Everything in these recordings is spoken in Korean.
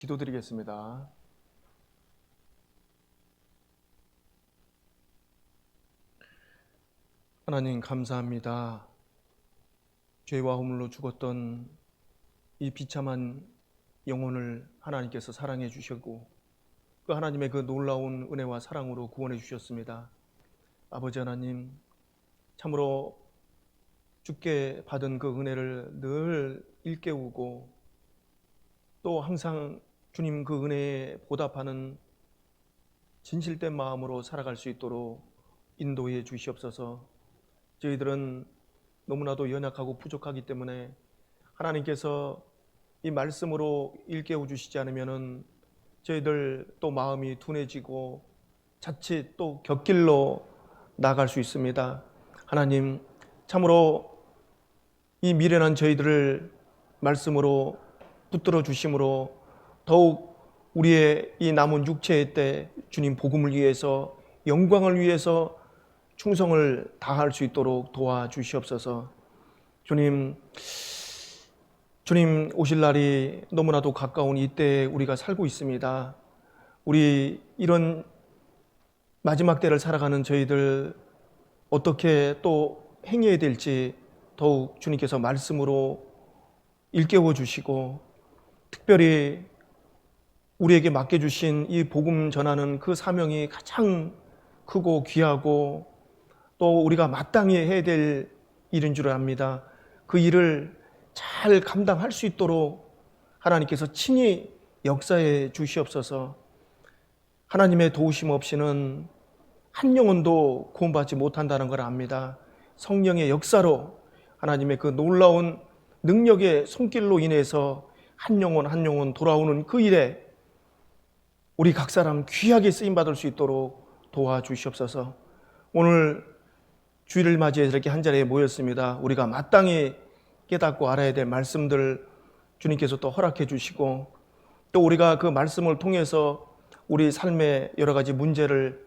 기도드리겠습니다. 하나님 감사합니다. 죄와 허물로 죽었던 이 비참한 영혼을 하나님께서 사랑해 주셨고 그 하나님의 그 놀라운 은혜와 사랑으로 구원해 주셨습니다. 아버지 하나님, 참으로 주께 받은 그 은혜를 늘 일깨우고 또 항상 주님 그 은혜에 보답하는 진실된 마음으로 살아갈 수 있도록 인도해 주시옵소서. 저희들은 너무나도 연약하고 부족하기 때문에 하나님께서 이 말씀으로 일깨워 주시지 않으면 저희들 또 마음이 둔해지고 자칫 또 곁길로 나갈 수 있습니다. 하나님, 참으로 이 미련한 저희들을 말씀으로 붙들어 주심으로 더욱 우리의 이 남은 육체의 때 주님 복음을 위해서, 영광을 위해서 충성을 다할 수 있도록 도와주시옵소서. 주님 오실 날이 너무나도 가까운 이때에 우리가 살고 있습니다. 우리 이런 마지막 때를 살아가는 저희들 어떻게 또 행해야 될지 더욱 주님께서 말씀으로 일깨워 주시고, 특별히 우리에게 맡겨주신 이 복음 전하는 그 사명이 가장 크고 귀하고 또 우리가 마땅히 해야 될 일인 줄 압니다. 그 일을 잘 감당할 수 있도록 하나님께서 친히 역사해 주시옵소서. 하나님의 도우심 없이는 한 영혼도 구원받지 못한다는 걸 압니다. 성령의 역사로 하나님의 그 놀라운 능력의 손길로 인해서 한 영혼 한 영혼 돌아오는 그 일에 우리 각 사람 귀하게 쓰임받을 수 있도록 도와주시옵소서. 오늘 주일을 맞이해서 이렇게 한자리에 모였습니다. 우리가 마땅히 깨닫고 알아야 될 말씀들 주님께서 또 허락해 주시고, 또 우리가 그 말씀을 통해서 우리 삶의 여러 가지 문제를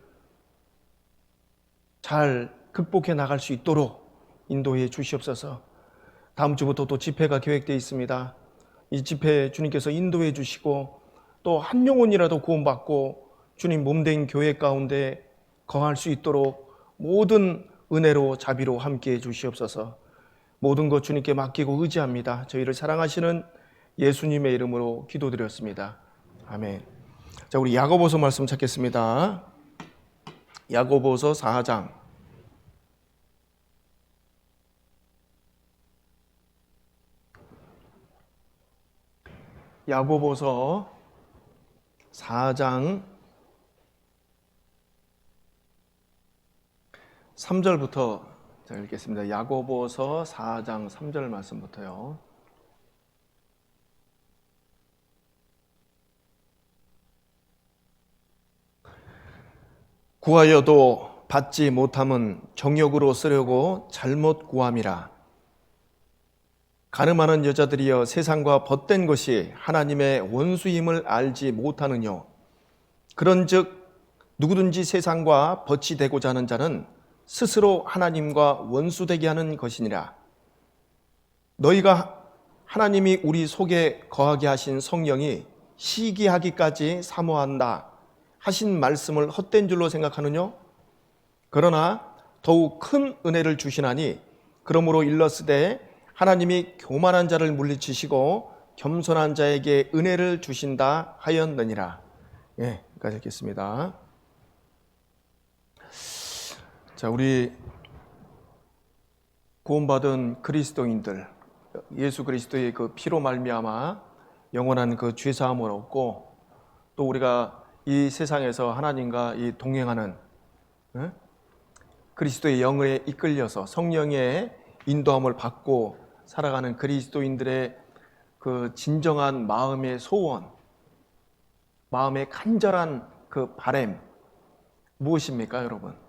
잘 극복해 나갈 수 있도록 인도해 주시옵소서. 다음 주부터 또 집회가 계획되어 있습니다. 이 집회 주님께서 인도해 주시고 또 한 영혼이라도 구원받고 주님 몸된 교회 가운데 거할 수 있도록 모든 은혜로 자비로 함께해 주시옵소서. 모든 것 주님께 맡기고 의지합니다. 저희를 사랑하시는 예수님의 이름으로 기도드렸습니다. 아멘. 자, 우리 야고보서 말씀 찾겠습니다. 야고보서 4장. 야고보서 4장 3절부터 읽겠습니다. 야고보서 4장 3절 말씀부터요. 구하여도 받지 못함은 정욕으로 쓰려고 잘못 구함이라. 가늠하는 여자들이여, 세상과 벗된 것이 하나님의 원수임을 알지 못하느뇨. 그런즉 누구든지 세상과 벗이 되고자 하는 자는 스스로 하나님과 원수되게 하는 것이니라. 너희가 하나님이 우리 속에 거하게 하신 성령이 시기하기까지 사모한다 하신 말씀을 헛된 줄로 생각하느뇨? 그러나 더욱 큰 은혜를 주시나니, 그러므로 일렀으되 하나님이 교만한 자를 물리치시고 겸손한 자에게 은혜를 주신다 하였느니라. 예, 여기까지 읽겠습니다. 자, 우리 구원받은 그리스도인들, 예수 그리스도의 그 피로 말미암아 영원한 그 죄 사함을 얻고, 또 우리가 이 세상에서 하나님과 이 동행하는 그리스도의 영에 이끌려서 성령의 인도함을 받고 살아가는 그리스도인들의 그 진정한 마음의 소원, 마음의 간절한 그 바람 무엇입니까, 여러분?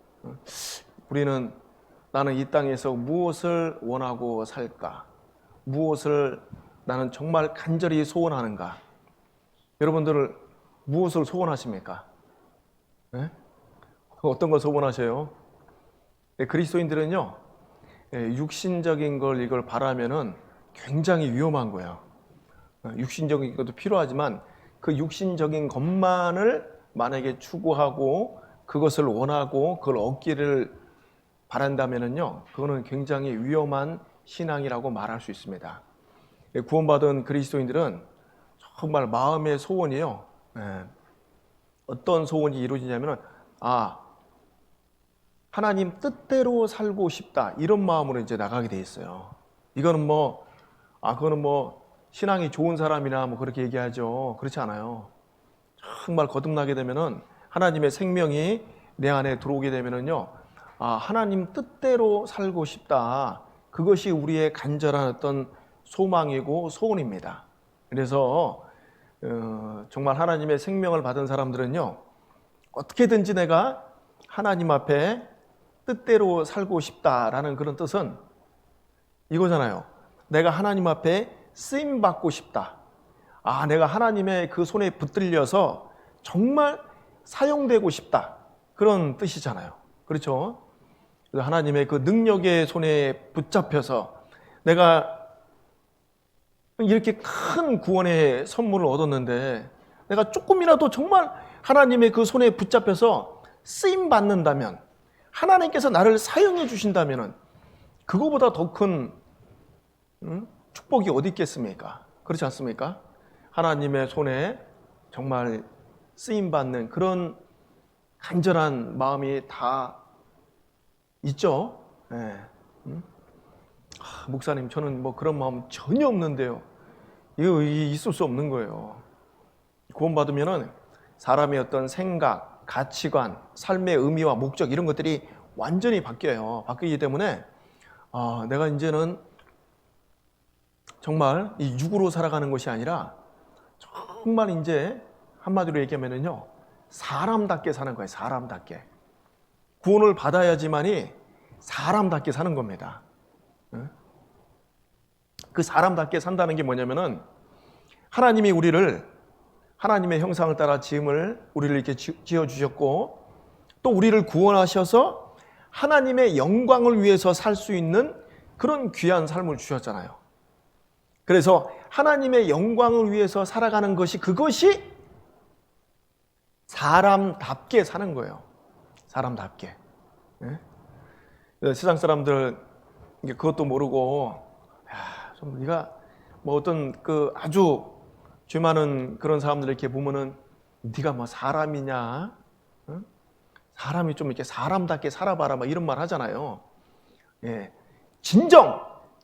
우리는 나는 이 땅에서 무엇을 원하고 살까? 무엇을 나는 정말 간절히 소원하는가? 여러분들 무엇을 소원하십니까? 네? 어떤 걸 소원하셔요? 네, 그리스도인들은요, 육신적인 걸 이걸 바라면은 굉장히 위험한 거예요. 육신적인 것도 필요하지만 그 육신적인 것만을 만약에 추구하고 그것을 원하고 그걸 얻기를 바란다면은요, 그거는 굉장히 위험한 신앙이라고 말할 수 있습니다. 구원받은 그리스도인들은 정말 마음의 소원이요. 어떤 소원이 이루어지냐면은 하나님 뜻대로 살고 싶다 이런 마음으로 이제 나가게 돼 있어요. 이거는 그거는 신앙이 좋은 사람이나 그렇게 얘기하죠. 그렇지 않아요. 정말 거듭나게 되면은 하나님의 생명이 내 안에 들어오게 되면은요, 하나님 뜻대로 살고 싶다. 그것이 우리의 간절한 어떤 소망이고 소원입니다. 그래서 정말 하나님의 생명을 받은 사람들은요, 어떻게든지 내가 하나님 앞에 뜻대로 살고 싶다라는 그런 뜻은 이거잖아요. 내가 하나님 앞에 쓰임 받고 싶다. 내가 하나님의 그 손에 붙들려서 정말 사용되고 싶다. 그런 뜻이잖아요. 그렇죠? 하나님의 그 능력의 손에 붙잡혀서 내가 이렇게 큰 구원의 선물을 얻었는데 내가 조금이라도 정말 하나님의 그 손에 붙잡혀서 쓰임 받는다면, 하나님께서 나를 사용해 주신다면 그거보다 더 큰 축복이 어디 있겠습니까? 그렇지 않습니까? 하나님의 손에 정말 쓰임 받는 그런 간절한 마음이 다 있죠. 네. 목사님, 저는 그런 마음 전혀 없는데요. 이거 있을 수 없는 거예요. 구원받으면은 사람의 어떤 생각, 가치관, 삶의 의미와 목적 이런 것들이 완전히 바뀌어요. 바뀌기 때문에 내가 이제는 정말 이 육으로 살아가는 것이 아니라 정말 이제 한마디로 얘기하면은요, 사람답게 사는 거예요. 사람답게. 구원을 받아야지만이 사람답게 사는 겁니다. 그 사람답게 산다는 게 뭐냐면은 하나님이 우리를 하나님의 형상을 따라 우리를 이렇게 지어주셨고 또 우리를 구원하셔서 하나님의 영광을 위해서 살 수 있는 그런 귀한 삶을 주셨잖아요. 그래서 하나님의 영광을 위해서 살아가는 그것이 사람답게 사는 거예요. 사람답게. 세상 사람들 그것도 모르고 좀 네가 어떤 아주 죄 많은 그런 사람들 이렇게 보면은 네가 사람이냐? 사람이 좀 이렇게 사람답게 살아봐라 이런 말 하잖아요.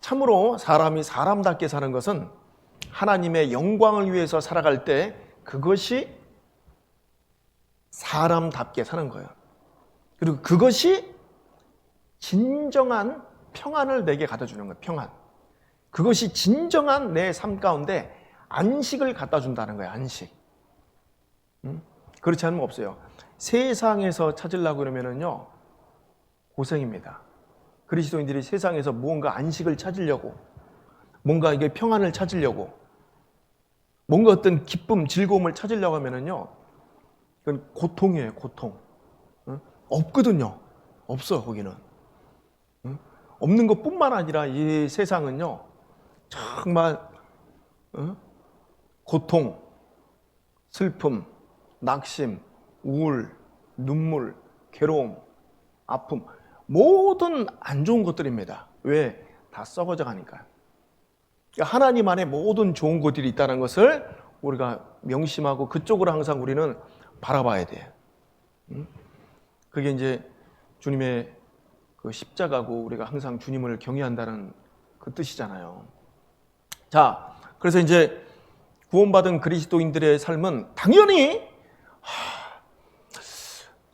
참으로 사람이 사람답게 사는 것은 하나님의 영광을 위해서 살아갈 때 그것이 사람답게 사는 거예요. 그리고 그것이 진정한 평안을 내게 갖다 주는 거예요. 평안. 그것이 진정한 내 삶 가운데 안식을 갖다 준다는 거예요. 안식. 그렇지 않으면 없어요. 세상에서 찾으려고 그러면은요, 고생입니다. 그리스도인들이 세상에서 무언가 안식을 찾으려고, 뭔가 이게 평안을 찾으려고, 뭔가 어떤 기쁨, 즐거움을 찾으려고 하면은요, 그건 고통이에요. 고통. 없거든요. 없어 거기는. 없는 것뿐만 아니라 이 세상은요, 정말 고통, 슬픔, 낙심, 우울, 눈물, 괴로움, 아픔, 모든 안 좋은 것들입니다. 왜? 다 썩어져 가니까. 하나님 안에 모든 좋은 것들이 있다는 것을 우리가 명심하고 그쪽으로 항상 우리는 바라봐야 돼요. 그게 이제 주님의 그 십자가고 우리가 항상 주님을 경외한다는 그 뜻이잖아요. 자, 그래서 이제 구원받은 그리스도인들의 삶은 당연히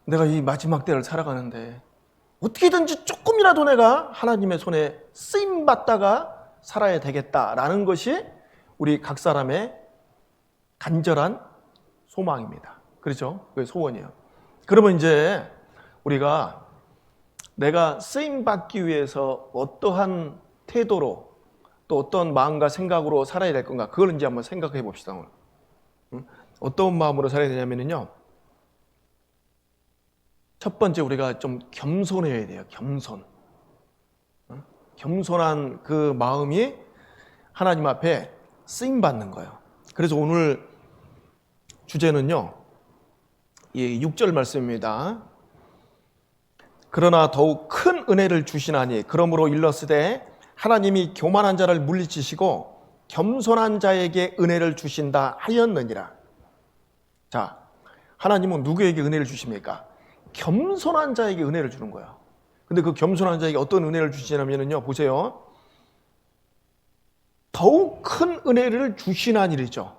내가 이 마지막 때를 살아가는데 어떻게든지 조금이라도 내가 하나님의 손에 쓰임받다가 살아야 되겠다라는 것이 우리 각 사람의 간절한 소망입니다. 그렇죠? 그게 소원이에요. 그러면 이제 우리가 내가 쓰임받기 위해서 어떠한 태도로 또 어떤 마음과 생각으로 살아야 될 건가, 그걸 이제 한번 생각해 봅시다. 오늘. 어떤 마음으로 살아야 되냐면요, 첫 번째 우리가 좀 겸손해야 돼요. 겸손. 겸손한 그 마음이 하나님 앞에 쓰임받는 거예요. 그래서 오늘 주제는요, 이 6절 말씀입니다. 그러나 더욱 큰 은혜를 주시나니 그러므로 일렀으되 하나님이 교만한 자를 물리치시고 겸손한 자에게 은혜를 주신다 하였느니라. 자, 하나님은 누구에게 은혜를 주십니까? 겸손한 자에게 은혜를 주는 거예요. 근데 그 겸손한 자에게 어떤 은혜를 주시냐면요, 보세요. 더욱 큰 은혜를 주시나니죠.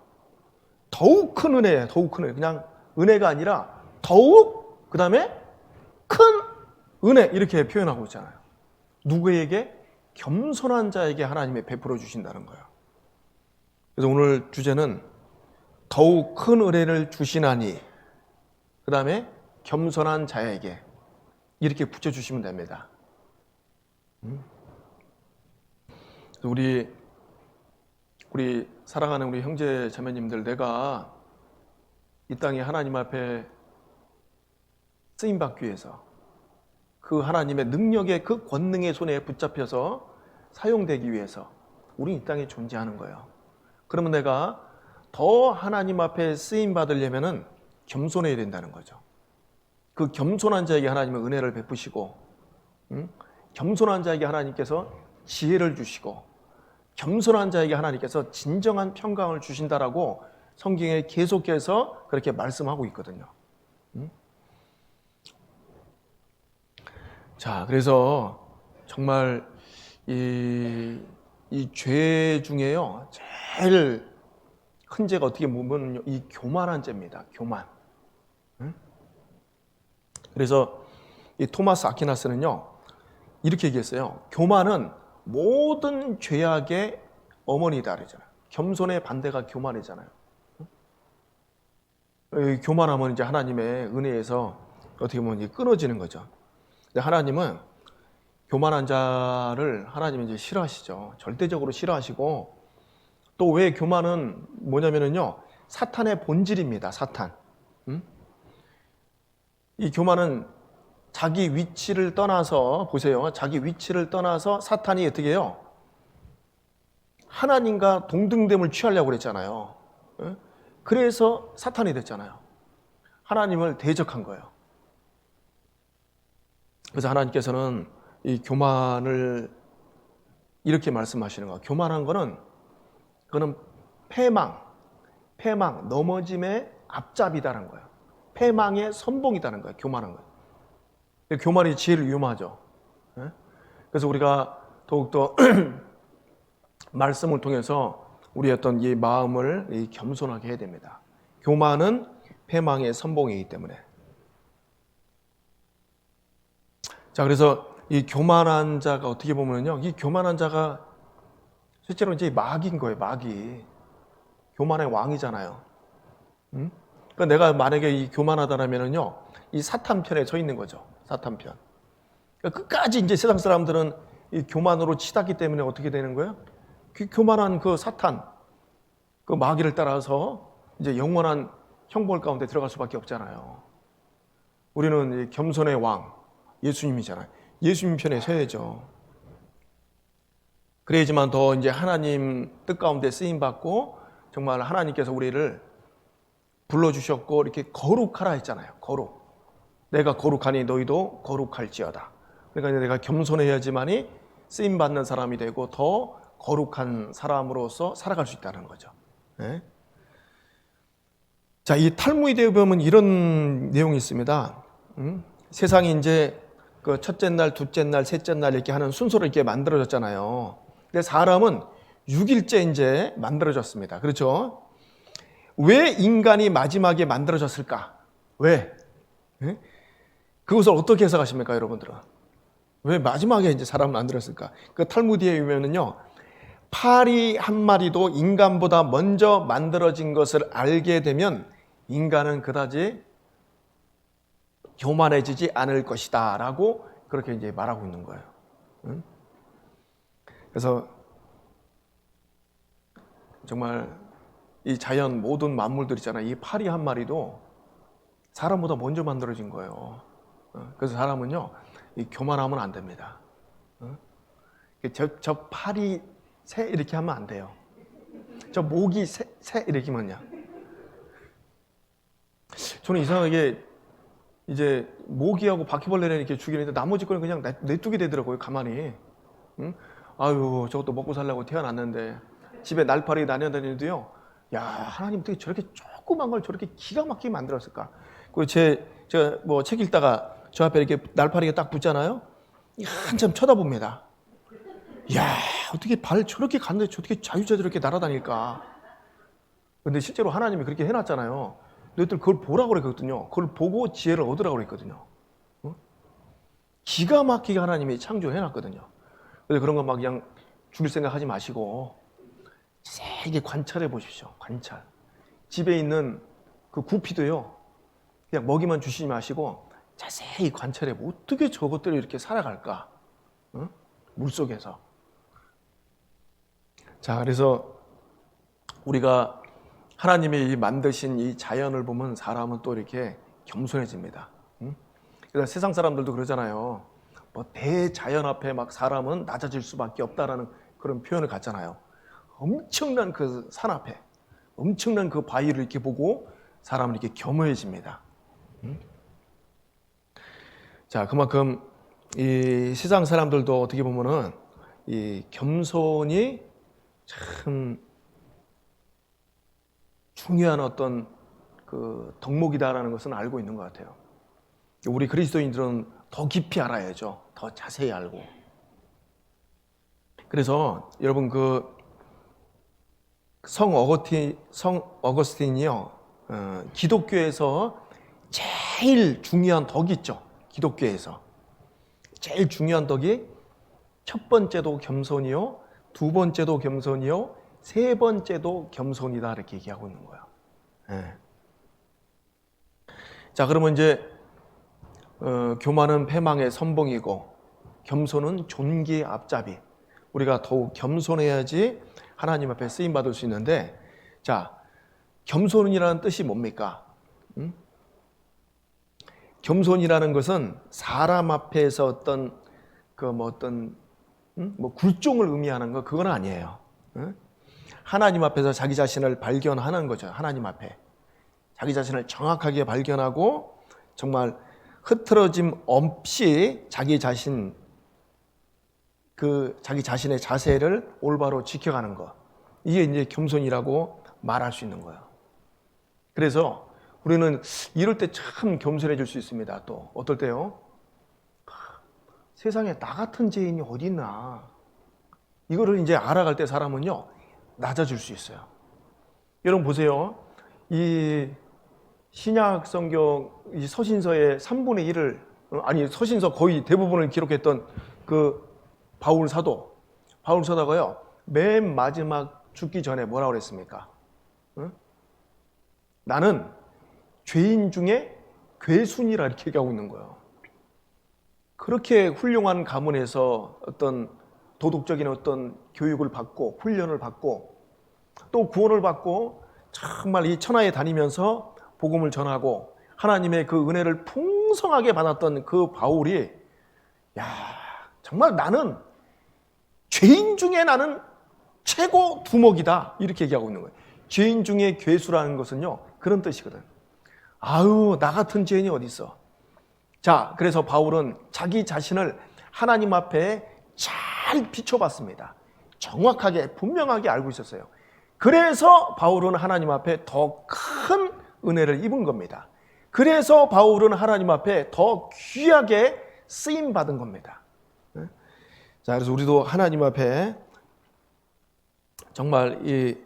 더욱 큰 은혜, 더욱 큰 은혜. 그냥 은혜가 아니라 더욱, 그 다음에 큰 은혜, 이렇게 표현하고 있잖아요. 누구에게? 겸손한 자에게 하나님이 베풀어 주신다는 거예요. 그래서 오늘 주제는 더욱 큰 은혜를 주시나니, 그 다음에 겸손한 자에게, 이렇게 붙여주시면 됩니다. 우리 사랑하는 우리 형제 자매님들, 내가 이 땅에 하나님 앞에 쓰임받기 위해서 그 하나님의 능력의 그 권능의 손에 붙잡혀서 사용되기 위해서 우리 이 땅에 존재하는 거예요. 그러면 내가 더 하나님 앞에 쓰임받으려면 겸손해야 된다는 거죠. 그 겸손한 자에게 하나님은 은혜를 베푸시고, 겸손한 자에게 하나님께서 지혜를 주시고, 겸손한 자에게 하나님께서 진정한 평강을 주신다라고 성경에 계속해서 그렇게 말씀하고 있거든요. 자, 그래서 정말 이 죄 중에요, 제일 큰 죄가 어떻게 보면 이 교만한 죄입니다. 교만. 그래서 이 토마스 아퀴나스는요, 이렇게 얘기했어요. 교만은 모든 죄악의 어머니다 그러잖아요. 겸손의 반대가 교만이잖아요. 교만하면 이제 하나님의 은혜에서 어떻게 보면 끊어지는 거죠. 근데 하나님은 교만한 자를 하나님이 이제 싫어하시죠. 절대적으로 싫어하시고, 또 왜 교만은 뭐냐면요, 사탄의 본질입니다. 사탄. 이 교만은 자기 위치를 떠나서, 보세요. 자기 위치를 떠나서 사탄이 어떻게 해요? 하나님과 동등됨을 취하려고 그랬잖아요. 그래서 사탄이 됐잖아요. 하나님을 대적한 거예요. 그래서 하나님께서는 이 교만을 이렇게 말씀하시는 거예요. 교만한 거는, 그거는 패망, 넘어짐의 앞잡이다라는 거예요. 패망의 선봉이다는 거예요. 교만한 거예요. 교만이 제일 위험하죠. 그래서 우리가 더욱더 말씀을 통해서 우리의 어떤 이 마음을 겸손하게 해야 됩니다. 교만은 패망의 선봉이기 때문에. 자, 그래서 이 교만한 자가 어떻게 보면요, 이 교만한 자가 실제로 이제 마귀인 거예요. 마귀. 교만의 왕이잖아요. 그러니까 내가 만약에 이 교만하다라면은요, 이 사탄 편에 서 있는 거죠. 사탄 편. 그러니까 끝까지 이제 세상 사람들은 이 교만으로 치닫기 때문에 어떻게 되는 거예요? 그 교만한 그 사탄, 그 마귀를 따라서 이제 영원한 형벌 가운데 들어갈 수밖에 없잖아요. 우리는 이 겸손의 왕, 예수님이잖아요. 예수님 편에 서야죠. 그래야지만 더 이제 하나님 뜻 가운데 쓰임 받고, 정말 하나님께서 우리를 불러주셨고 이렇게 거룩하라 했잖아요. 거룩. 내가 거룩하니 너희도 거룩할지어다. 그러니까 내가 겸손해야지만이 쓰임 받는 사람이 되고 더 거룩한 사람으로서 살아갈 수 있다는 거죠. 네? 자, 이 탈무드에 보면 이런 내용이 있습니다. 세상이 이제 그 첫째 날, 둘째 날, 셋째 날 이렇게 하는 순서로 이렇게 만들어졌잖아요. 근데 사람은 6일째 이제 만들어졌습니다. 그렇죠? 왜 인간이 마지막에 만들어졌을까? 왜? 네? 그것을 어떻게 해석하십니까, 여러분들은? 왜 마지막에 이제 사람을 만들었을까? 그 탈무드에 보면은요, 파리 한 마리도 인간보다 먼저 만들어진 것을 알게 되면 인간은 그다지 교만해지지 않을 것이다 라고 그렇게 이제 말하고 있는 거예요. 그래서 정말 이 자연 모든 만물들 있잖아요. 이 파리 한 마리도 사람보다 먼저 만들어진 거예요. 그래서 사람은요, 이 교만하면 안 됩니다. 저 파리 새 이렇게 하면 안 돼요. 저 모기 새 이렇게 하면요. 저는 이상하게 이제 모기하고 바퀴벌레는 이렇게 죽이는데 나머지 거는 그냥 내두게 되더라고요, 가만히. 응? 아유, 저것도 먹고 살려고 태어났는데 집에 날파리 다녀다니는데요. 야, 하나님 어떻게 저렇게 조그만 걸 저렇게 기가 막히게 만들었을까? 그리고 제가 뭐 책 읽다가 저 앞에 이렇게 날파리가 딱 붙잖아요. 한참 쳐다봅니다. 야, 어떻게 발 저렇게 갔는데 어떻게 자유자재로 날아다닐까? 근데 실제로 하나님이 그렇게 해놨잖아요. 너희들 그걸 보라고 그랬거든요. 그걸 보고 지혜를 얻으라고 그랬거든요. 어? 기가 막히게 하나님이 창조해놨거든요. 그래서 그런 거 막 그냥 죽일 생각 하지 마시고 자세하게 관찰해 보십시오. 관찰. 집에 있는 그 구피도요. 그냥 먹이만 주시지 마시고 자세히 관찰해 보. 어떻게 저것들이 이렇게 살아갈까? 어? 물속에서. 자, 그래서 우리가 하나님이 만드신 이 자연을 보면 사람은 또 이렇게 겸손해집니다. 응? 그래서 세상 사람들도 그러잖아요. 뭐 대자연 앞에 막 사람은 낮아질 수밖에 없다라는 그런 표현을 갖잖아요. 엄청난 그 산 앞에, 엄청난 그 바위를 이렇게 보고 사람은 이렇게 겸허해집니다. 응? 자, 그만큼 이 세상 사람들도 어떻게 보면은 이 겸손이 참 중요한 어떤 그 덕목이다라는 것은 알고 있는 것 같아요. 우리 그리스도인들은 더 깊이 알아야죠. 더 자세히 알고. 그래서 여러분 그 성 어거스틴이요. 기독교에서 제일 중요한 덕이 있죠. 기독교에서 제일 중요한 덕이 첫 번째도 겸손이요, 두 번째도 겸손이요, 세 번째도 겸손이다 이렇게 얘기하고 있는 거예요. 네. 자, 그러면 이제 교만은 패망의 선봉이고 겸손은 존귀의 앞잡이. 우리가 더욱 겸손해야지 하나님 앞에 쓰임 받을 수 있는데, 자, 겸손이라는 뜻이 뭡니까? 겸손이라는 것은 사람 앞에서 어떤 굴종을 의미하는 거 그건 아니에요. 하나님 앞에서 자기 자신을 발견하는 거죠. 하나님 앞에 자기 자신을 정확하게 발견하고 정말 흐트러짐 없이 자기 자신의 자세를 올바로 지켜가는 것, 이게 이제 겸손이라고 말할 수 있는 거예요. 그래서 우리는 이럴 때 참 겸손해질 수 있습니다. 또 어떨 때요? 세상에 나 같은 죄인이 어디 있나? 이거를 이제 알아갈 때 사람은요 낮아질 수 있어요. 여러분 보세요. 이 신약 성경 이 서신서의 3분의 1을 서신서 거의 대부분을 기록했던 그 바울 사도가요 맨 마지막 죽기 전에 뭐라고 그랬습니까? 나는 죄인 중에 괴순이라 이렇게 얘기하고 있는 거예요. 그렇게 훌륭한 가문에서 어떤 도덕적인 어떤 교육을 받고 훈련을 받고 또 구원을 받고 정말 이 천하에 다니면서 복음을 전하고 하나님의 그 은혜를 풍성하게 받았던 그 바울이 정말 나는 죄인 중에 나는 최고 두목이다 이렇게 얘기하고 있는 거예요. 죄인 중에 괴수라는 것은요 그런 뜻이거든. 아유, 나 같은 죄인이 어디 있어. 자, 그래서 바울은 자기 자신을 하나님 앞에 잘 비춰봤습니다. 정확하게 분명하게 알고 있었어요. 그래서 바울은 하나님 앞에 더 큰 은혜를 입은 겁니다. 그래서 바울은 하나님 앞에 더 귀하게 쓰임 받은 겁니다. 자, 그래서 우리도 하나님 앞에 정말 이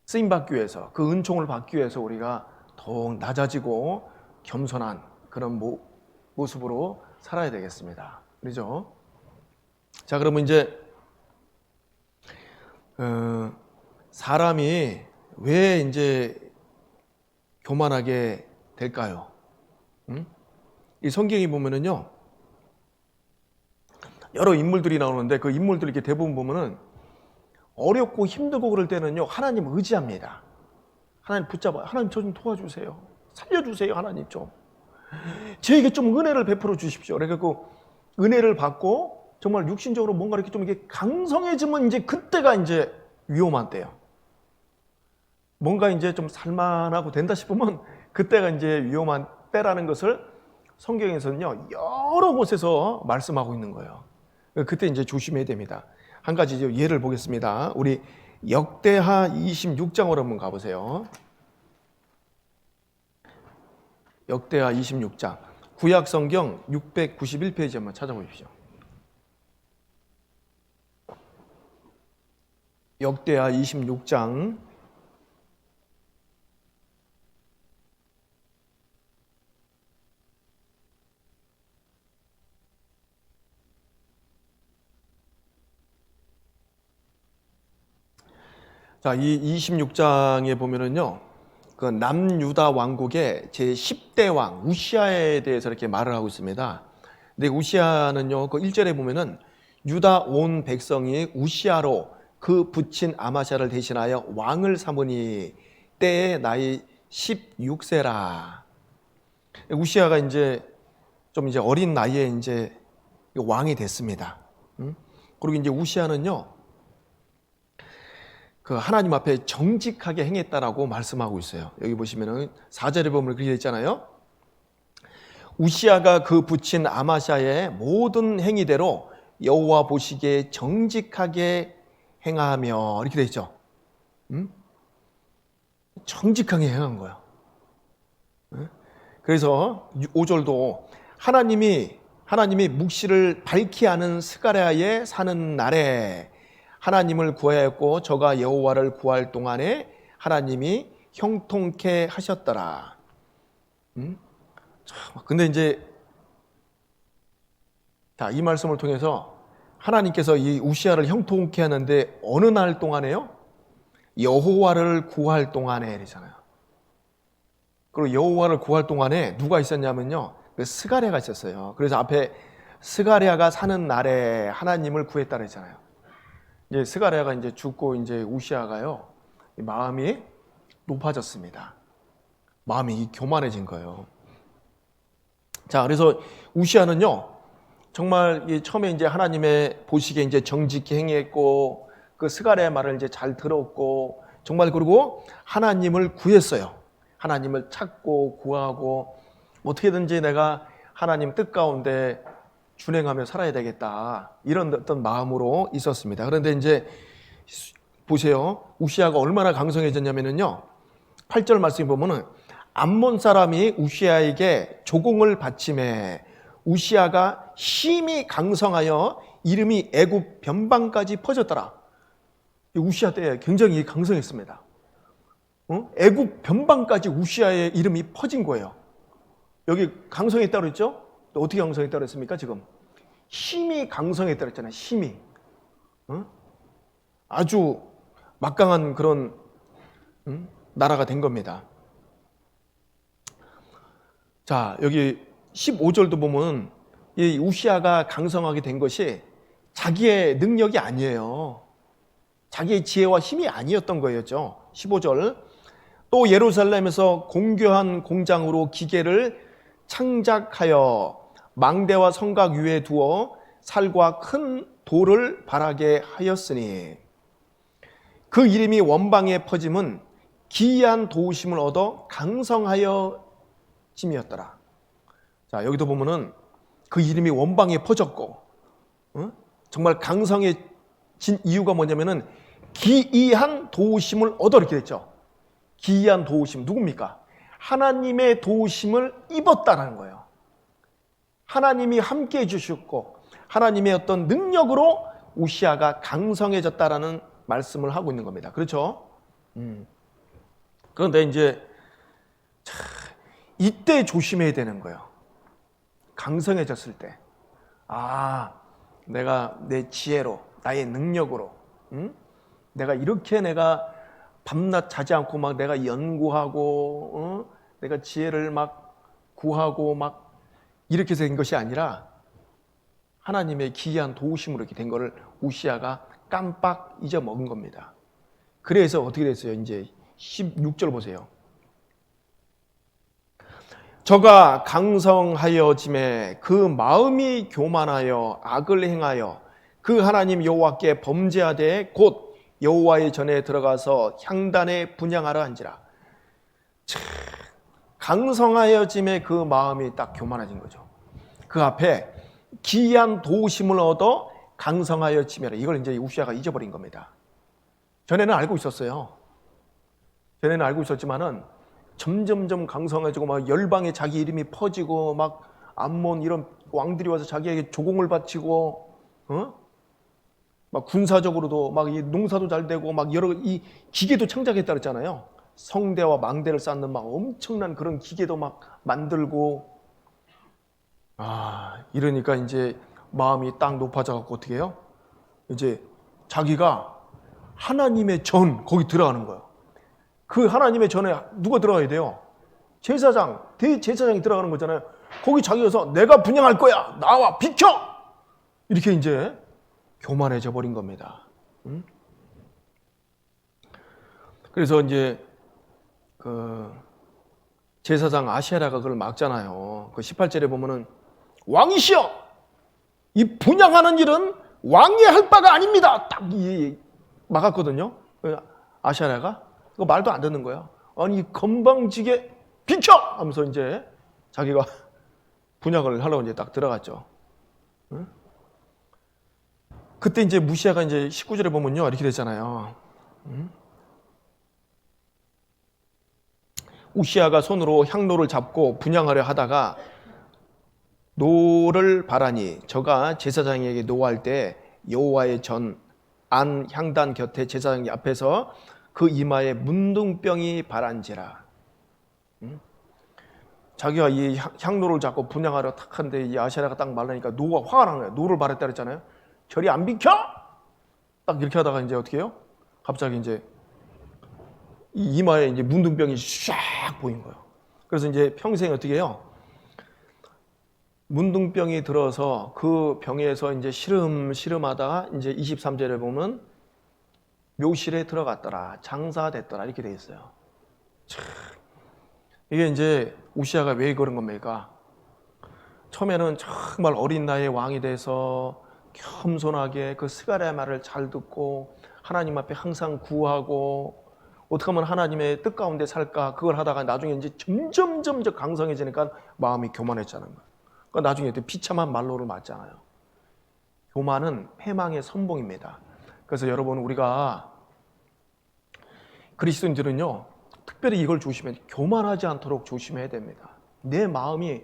쓰임 받기 위해서, 그 은총을 받기 위해서 우리가 더욱 낮아지고 겸손한 그런 모습으로 살아야 되겠습니다. 그렇죠? 자, 그러면 이제 사람이 왜 이제 교만하게 될까요? 이 성경에 보면은요 여러 인물들이 나오는데 그 인물들 이렇게 대부분 보면은 어렵고 힘들고 그럴 때는요 하나님 의지합니다. 하나님 붙잡아요. 하나님 저 좀 도와주세요. 살려주세요. 하나님 좀 저에게 좀 은혜를 베풀어 주십시오. 그래갖고 은혜를 받고 정말 육신적으로 뭔가 이렇게 좀 이게 강성해지면 이제 그때가 이제 위험한 때예요. 뭔가 이제 좀 살만하고 된다 싶으면 그때가 이제 위험한 때라는 것을 성경에서는요 여러 곳에서 말씀하고 있는 거예요. 그때 이제 조심해야 됩니다. 한 가지 이제 예를 보겠습니다. 우리 역대하 26장으로 한번 가보세요. 역대하 26장 구약 성경 691페이지 한번 찾아보십시오. 역대하 26장 자, 이 26장에 보면은요, 그 남유다 왕국의 제 10대 왕 우시아에 대해서 이렇게 말을 하고 있습니다. 근데 우시아는요, 그 1절에 보면은 유다 온 백성이 우시아로 그 붙인 아마샤를 대신하여 왕을 삼으니 때에 나이 16세라. 우시아가 이제 좀 이제 어린 나이에 이제 왕이 됐습니다. 그리고 이제 우시아는요, 그 하나님 앞에 정직하게 행했다라고 말씀하고 있어요. 여기 보시면은 4절에 보면 그렇게 있잖아요. 우시아가 그 붙인 아마샤의 모든 행위대로 여호와 보시기에 정직하게 행하며 이렇게 돼 있죠. 정직하게 행한 거예요. 그래서 5절도 하나님이 묵시를 밝히 하는 스가랴에 사는 날에 하나님을 구하였고 저가 여호와를 구할 동안에 하나님이 형통케 하셨더라. 근데 이제 이 말씀을 통해서 하나님께서 이 우시아를 형통케 하는데 어느 날 동안에요? 여호와를 구할 동안에 이러잖아요. 그리고 여호와를 구할 동안에 누가 있었냐면요, 그 스가랴가 있었어요. 그래서 앞에 스가랴가 사는 날에 하나님을 구했다 그랬잖아요. 이제 스가랴가 이제 죽고 이제 우시아가요 마음이 높아졌습니다. 마음이 교만해진 거예요. 자, 그래서 우시아는요 정말 처음에 이제 하나님의 보시기에 이제 정직히 행했고 그 스가랴의 말을 이제 잘 들었고 정말 그리고 하나님을 구했어요. 하나님을 찾고 구하고 어떻게든지 내가 하나님 뜻 가운데 준행하며 살아야 되겠다 이런 어떤 마음으로 있었습니다. 그런데 이제 보세요, 우시아가 얼마나 강성해졌냐면요 8절 말씀에 보면은 암몬 사람이 우시아에게 조공을 바치매 우시아가 심히 강성하여 이름이 애굽 변방까지 퍼졌더라. 우시아 때 굉장히 강성했습니다. 애굽 변방까지 우시아의 이름이 퍼진 거예요. 여기 강성했다고 그랬죠? 또 어떻게 강성했다고 그랬습니까? 지금 힘이 강성했다고 그랬잖아요. 힘이 아주 막강한 그런 나라가 된 겁니다. 자, 여기 15절도 보면 이 우시아가 강성하게 된 것이 자기의 능력이 아니에요. 자기의 지혜와 힘이 아니었던 거였죠. 15절 또 예루살렘에서 공교한 공장으로 기계를 창작하여 망대와 성각 위에 두어 살과 큰 돌을 발하게 하였으니 그 이름이 원방에 퍼짐은 기이한 도우심을 얻어 강성하여 짐이었더라. 자, 여기도 보면은 그 이름이 원방에 퍼졌고 정말 강성해진 이유가 뭐냐면은 기이한 도우심을 얻어 이렇게 됐죠. 기이한 도우심 누굽니까? 하나님의 도우심을 입었다라는 거예요. 하나님이 함께 해주셨고 하나님의 어떤 능력으로 우시아가 강성해졌다라는 말씀을 하고 있는 겁니다. 그렇죠? 그런데 이제 이때 조심해야 되는 거예요. 강성해졌을 때 내가 내 지혜로 나의 능력으로 내가 이렇게 내가 밤낮 자지 않고 막 내가 연구하고 내가 지혜를 막 구하고 막 이렇게 된 것이 아니라 하나님의 기이한 도우심으로 이렇게 된 거를 우시아가 깜빡 잊어먹은 겁니다. 그래서 어떻게 됐어요? 이제 16절 보세요. 저가 강성하여짐에 그 마음이 교만하여 악을 행하여 그 하나님 여호와께 범죄하되 곧 여호와의 전에 들어가서 향단에 분향하러 한지라. 강성하여짐의 그 마음이 딱 교만해진 거죠. 그 앞에 기이한 도심을 얻어 강성하여지매라. 이걸 이제 우시아가 잊어버린 겁니다. 전에는 알고 있었어요. 전에는 알고 있었지만은 점점점 강성해지고 막 열방에 자기 이름이 퍼지고 막 암몬 이런 왕들이 와서 자기에게 조공을 바치고, 막 군사적으로도 막 이 농사도 잘 되고 막 여러 이 기계도 창작했다 그랬잖아요. 성대와 망대를 쌓는 막 엄청난 그런 기계도 막 만들고, 이러니까 이제 마음이 딱 높아져 갖고 어떻게 해요? 이제 자기가 하나님의 전 거기 들어가는 거예요. 그 하나님의 전에 누가 들어가야 돼요? 제사장, 대제사장이 들어가는 거잖아요. 거기 자기가서 내가 분양할 거야. 나와 비켜. 이렇게 이제 교만해져 버린 겁니다. 그래서 이제 그 제사장 아시아라가 그걸 막잖아요. 그 18절에 보면은 왕이시여, 이 분양하는 일은 왕이 할 바가 아닙니다. 딱 막았거든요. 아시아라가 그거 말도 안 듣는 거야. 아니 건방지게 비켜 하면서 이제 자기가 분양을 하려고 이제 딱 들어갔죠. 그때 이제 무시아가 이제 19절에 보면요 이렇게 됐잖아요. 우시아가 손으로 향로를 잡고 분향하려 하다가 노를 바라니 저가 제사장에게 노할 때 여호와의 전 안 향단 곁에 제사장 앞에서 그 이마에 문둥병이 바란지라. 자기가 이 향로를 잡고 분향하려 탁 하는데 이 아시아가 딱 말라니까 노가 화가 나는 거야. 노를 바랬다 그랬잖아요. 저리 안 비켜! 딱 이렇게 하다가 이제 어떻게 해요? 갑자기 이제 이마에 이제 문둥병이 샥 보인 거예요. 그래서 이제 평생 어떻게 해요? 문둥병이 들어서 그 병에서 이제 시름하다가 이제 23절에 보면 묘실에 들어갔더라, 장사됐더라 이렇게 돼 있어요. 참, 이게 이제 우시아가 왜 그런 겁니까? 처음에는 정말 어린 나이에 왕이 돼서 겸손하게 그 스가랴의 말을 잘 듣고 하나님 앞에 항상 구하고 어떻게 하면 하나님의 뜻 가운데 살까 그걸 하다가 나중에 이제 점점 강성해지니까 마음이 교만해지는 거예요. 그러니까 나중에 비참한 말로를 맞잖아요. 교만은 패망의 선봉입니다. 그래서 여러분 우리가 그리스도인들은요 특별히 이걸 조심해야 돼요. 교만하지 않도록 조심해야 됩니다. 내 마음이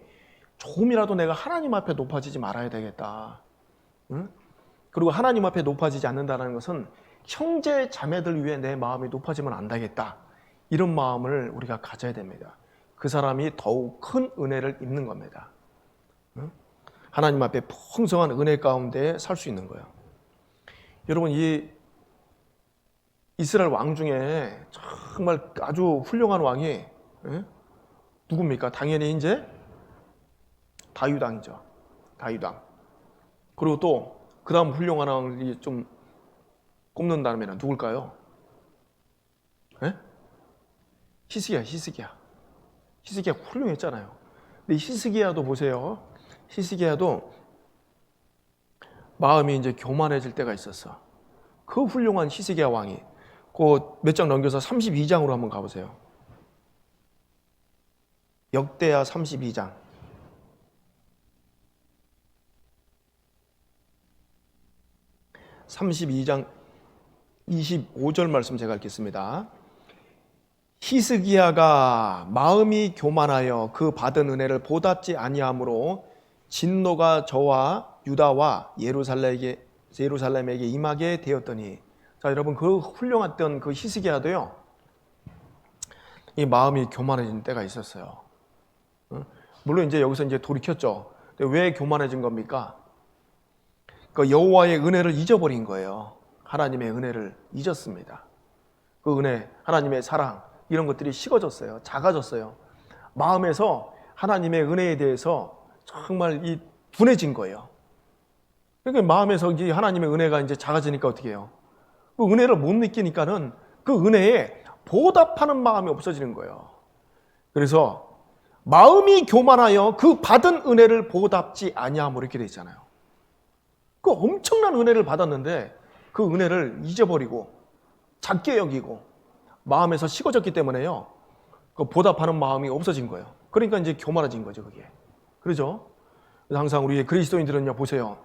조금이라도 내가 하나님 앞에 높아지지 말아야 되겠다. 그리고 하나님 앞에 높아지지 않는다는 것은 형제 자매들 위해 내 마음이 높아지면 안 되겠다. 이런 마음을 우리가 가져야 됩니다. 그 사람이 더욱 큰 은혜를 입는 겁니다. 하나님 앞에 풍성한 은혜 가운데 살 수 있는 거예요. 여러분 이 이스라엘 왕 중에 정말 아주 훌륭한 왕이 누굽니까? 당연히 이제 다윗 왕이죠. 다윗 왕. 그리고 또 그 다음 훌륭한 왕이 좀 꼽는다면 누굴까요? 히스기야 훌륭했잖아요. 근데 히스기야도 보세요. 히스기야도 마음이 이제 교만해질 때가 있었어. 그 훌륭한 히스기야 왕이 그 몇 장 넘겨서 32장으로 한번 가보세요. 역대하 32장. 32장 25절 말씀 제가 읽겠습니다. 히스기야가 마음이 교만하여 그 받은 은혜를 보답지 아니하므로 진노가 저와 유다와 예루살렘에게 임하게 되었더니. 자, 여러분 그 훌륭했던 그 히스기야도요 이 마음이 교만해진 때가 있었어요. 물론 이제 여기서 이제 돌이켰죠. 근데 왜 교만해진 겁니까? 그 여호와의 은혜를 잊어버린 거예요. 하나님의 은혜를 잊었습니다. 그 은혜, 하나님의 사랑 이런 것들이 식어졌어요. 작아졌어요. 마음에서 하나님의 은혜에 대해서 정말 이 둔해진 거예요. 그러니까 마음에서 이제 하나님의 은혜가 이제 작아지니까 어떻게 해요? 그 은혜를 못 느끼니까는 그 은혜에 보답하는 마음이 없어지는 거예요. 그래서 마음이 교만하여 그 받은 은혜를 보답지 아니하므로 이렇게 돼 있잖아요. 그 엄청난 은혜를 받았는데 그 은혜를 잊어버리고 작게 여기고 마음에서 식어졌기 때문에요. 그 보답하는 마음이 없어진 거예요. 그러니까 이제 교만해진 거죠, 그게. 그러죠? 그래서 항상 우리 그리스도인들은요, 보세요.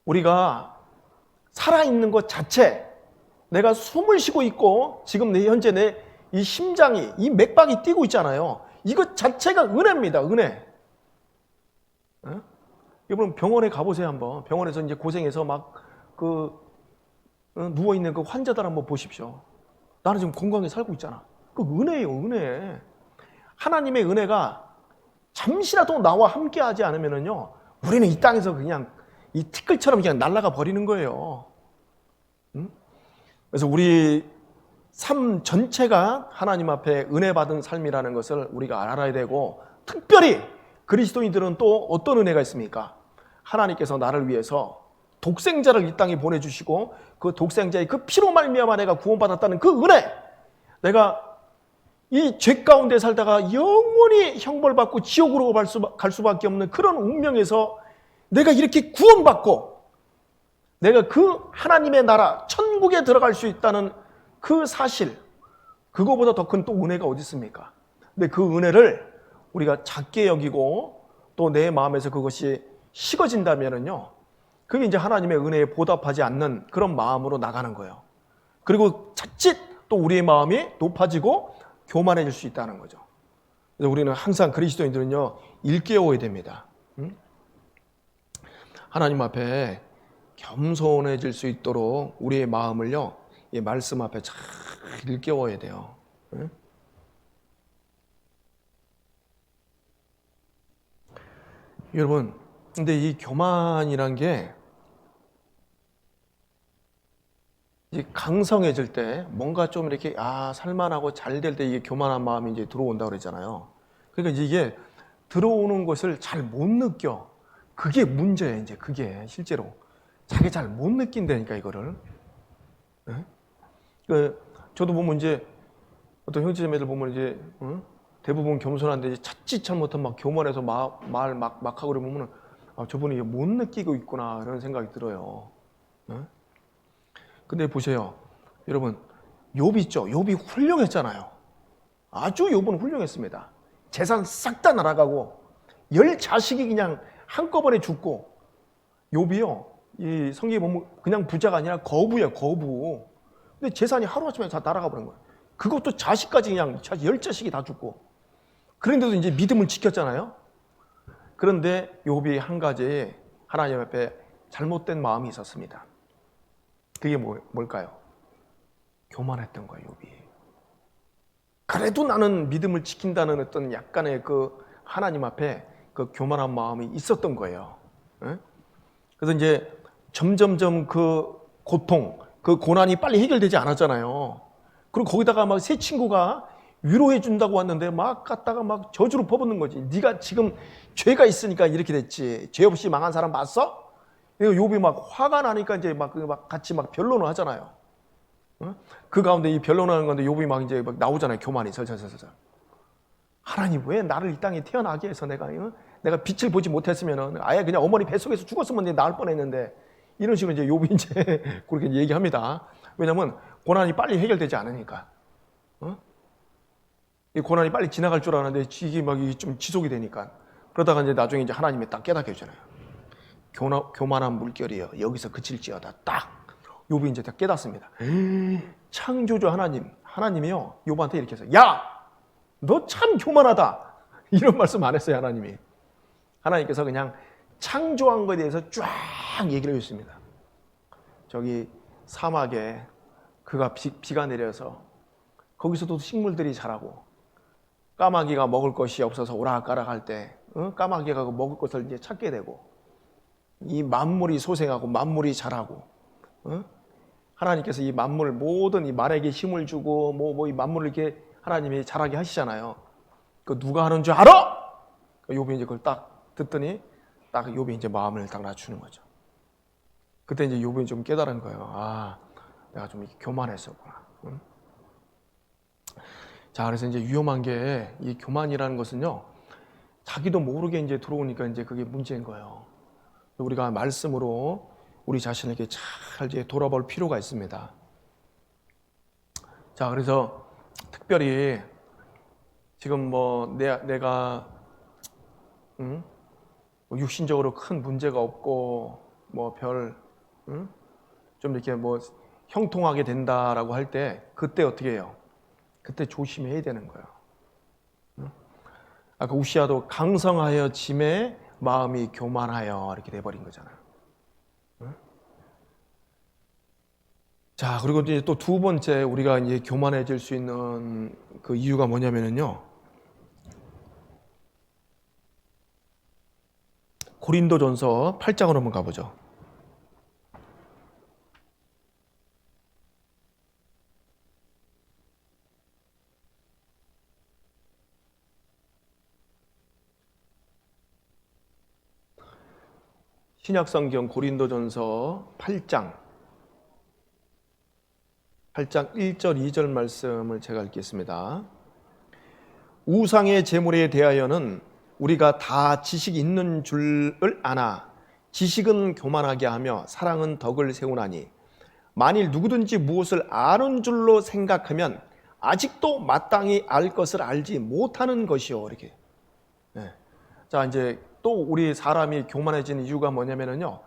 우리가 살아있는 것 자체, 내가 숨을 쉬고 있고 지금 현재 내 이 심장이, 이 맥박이 뛰고 있잖아요. 이것 자체가 은혜입니다, 은혜. 어? 여러분 병원에 가보세요, 한번. 병원에서 이제 고생해서 막 누워있는 그 환자들 한번 보십시오. 나는 지금 건강하게 살고 있잖아. 그 은혜예요, 은혜. 하나님의 은혜가 잠시라도 나와 함께 하지 않으면요, 우리는 이 땅에서 그냥 이 티끌처럼 그냥 날아가 버리는 거예요. 응? 그래서 우리 삶 전체가 하나님 앞에 은혜 받은 삶이라는 것을 우리가 알아야 되고, 특별히 그리스도인들은 또 어떤 은혜가 있습니까? 하나님께서 나를 위해서 독생자를 이 땅에 보내주시고 그 독생자의 그 피로 말미암아 내가 구원받았다는 그 은혜, 내가 이 죄 가운데 살다가 영원히 형벌받고 지옥으로 갈 수밖에 없는 그런 운명에서 내가 이렇게 구원받고 내가 그 하나님의 나라 천국에 들어갈 수 있다는 그 사실, 그거보다 더 큰 또 은혜가 어디 있습니까? 근데 그 은혜를 우리가 작게 여기고 또 내 마음에서 그것이 식어진다면은요, 그게 이제 하나님의 은혜에 보답하지 않는 그런 마음으로 나가는 거예요. 그리고 자칫 또 우리의 마음이 높아지고 교만해질 수 있다는 거죠. 그래서 우리는 항상 그리스도인들은요, 일깨워야 됩니다. 하나님 앞에 겸손해질 수 있도록 우리의 마음을요, 이 말씀 앞에 잘 일깨워야 돼요. 여러분, 근데 이 교만이란 게 이제 강성해질 때, 뭔가 좀 이렇게 살만하고 잘 될 때 이게 교만한 마음이 이제 들어온다 그랬잖아요. 그러니까 이제 이게 들어오는 것을 잘 못 느껴. 그게 문제예요. 이제 그게 실제로 자기 잘 못 느낀다니까, 이거를. 저도 보면 이제 어떤 형제자매들 보면 이제 대부분 겸손한데 이제 자칫 잘못하면 막 교만해서 말 막 하고 그러면 저분이 못 느끼고 있구나, 이런 생각이 들어요. 근데 보세요, 여러분, 욥 있죠? 욥이 훌륭했잖아요. 아주 욥은 훌륭했습니다. 재산 싹 다 날아가고 10자식이 그냥 한꺼번에 죽고, 욥이요, 이 성경에 보면 그냥 부자가 아니라 거부예요, 거부. 근데 재산이 하루아침에 다 날아가 버린 거예요. 그것도 자식까지 그냥 10자식이 다 죽고. 그런데도 이제 믿음을 지켰잖아요. 그런데 욥이 한 가지 하나님 앞에 잘못된 마음이 있었습니다. 그게 뭘까요? 교만했던 거예요, 욥이. 그래도 나는 믿음을 지킨다는 어떤 약간의 그 하나님 앞에 그 교만한 마음이 있었던 거예요. 그래서 이제 점점점 그 고통, 그 고난이 빨리 해결되지 않았잖아요. 그리고 거기다가 막 새 친구가 위로해 준다고 왔는데 막 갔다가 막 저주로 퍼붓는 거지. 네가 지금 죄가 있으니까 이렇게 됐지. 죄 없이 망한 사람 봤어? 욥이 막 화가 나니까 이제 막 같이 막 변론을 하잖아요. 그 가운데 이 변론하는 건데 욥이 막 이제 막 나오잖아요. 교만이 설설설설. 하나님, 왜 나를 이 땅에 태어나게 해서 내가 빛을 보지 못했으면은 아예 그냥 어머니 뱃속에서 죽었으면 나을 뻔했는데, 이런 식으로 이제 욥이 이제 그렇게 얘기합니다. 왜냐면 고난이 빨리 해결되지 않으니까. 이 고난이 빨리 지나갈 줄 아는데 이게 막 좀 지속이 되니까. 그러다가 이제 나중에 이제 하나님이 딱 깨닫게 해주잖아요. 교만한 물결이여 여기서 그칠지어다. 딱 욥이 이제 다 깨닫습니다. 창조주 하나님이요, 욥한테 이렇게 해서 야, 너 참 교만하다, 이런 말씀 안 했어요. 하나님께서 그냥 창조한 것에 대해서 쫙 얘기를 해줬습니다. 저기 사막에 그가 비가 내려서 거기서도 식물들이 자라고, 까마귀가 먹을 것이 없어서 오락가락할 때 까마귀가 먹을 것을 이제 찾게 되고, 이 만물이 소생하고 만물이 자라고, 하나님께서 이 만물 모든 이 말에게 힘을 주고 이 만물을 이렇게 하나님이 자라게 하시잖아요. 그 누가 하는 줄 알아? 욥이 이제 그걸 딱 듣더니 딱 욥이 이제 마음을 딱 낮추는 거죠. 그때 이제 욥이 좀 깨달은 거예요. 내가 좀 교만했었구나. 자, 그래서 이제 위험한 게 이 교만이라는 것은요, 자기도 모르게 이제 들어오니까 이제 그게 문제인 거예요. 우리가 말씀으로 우리 자신에게 잘 이제 돌아볼 필요가 있습니다. 자, 그래서 특별히 지금 뭐 내가 뭐 육신적으로 큰 문제가 없고 뭐 좀 이렇게 뭐 형통하게 된다라고 할 때 그때 어떻게 해요? 그때 조심해야 되는 거예요. 아까 우시아도 강성하여 짐에 마음이 교만하여 이렇게 돼버린 거잖아요. 자, 그리고 이제 또 두 번째 우리가 이제 교만해질 수 있는 그 이유가 뭐냐면은요. 고린도전서 8장으로 한번 가보죠. 신약성경 고린도전서 8장 1절 2절 말씀을 제가 읽겠습니다. 우상의 제물에 대하여는 우리가 다 지식이 있는 줄을 아나 지식은 교만하게 하며 사랑은 덕을 세우나니 만일 누구든지 무엇을 아는 줄로 생각하면 아직도 마땅히 알 것을 알지 못하는 것이요. 이렇게. 네. 자, 이제 또 우리 사람이 교만해지는 이유가 뭐냐면은요.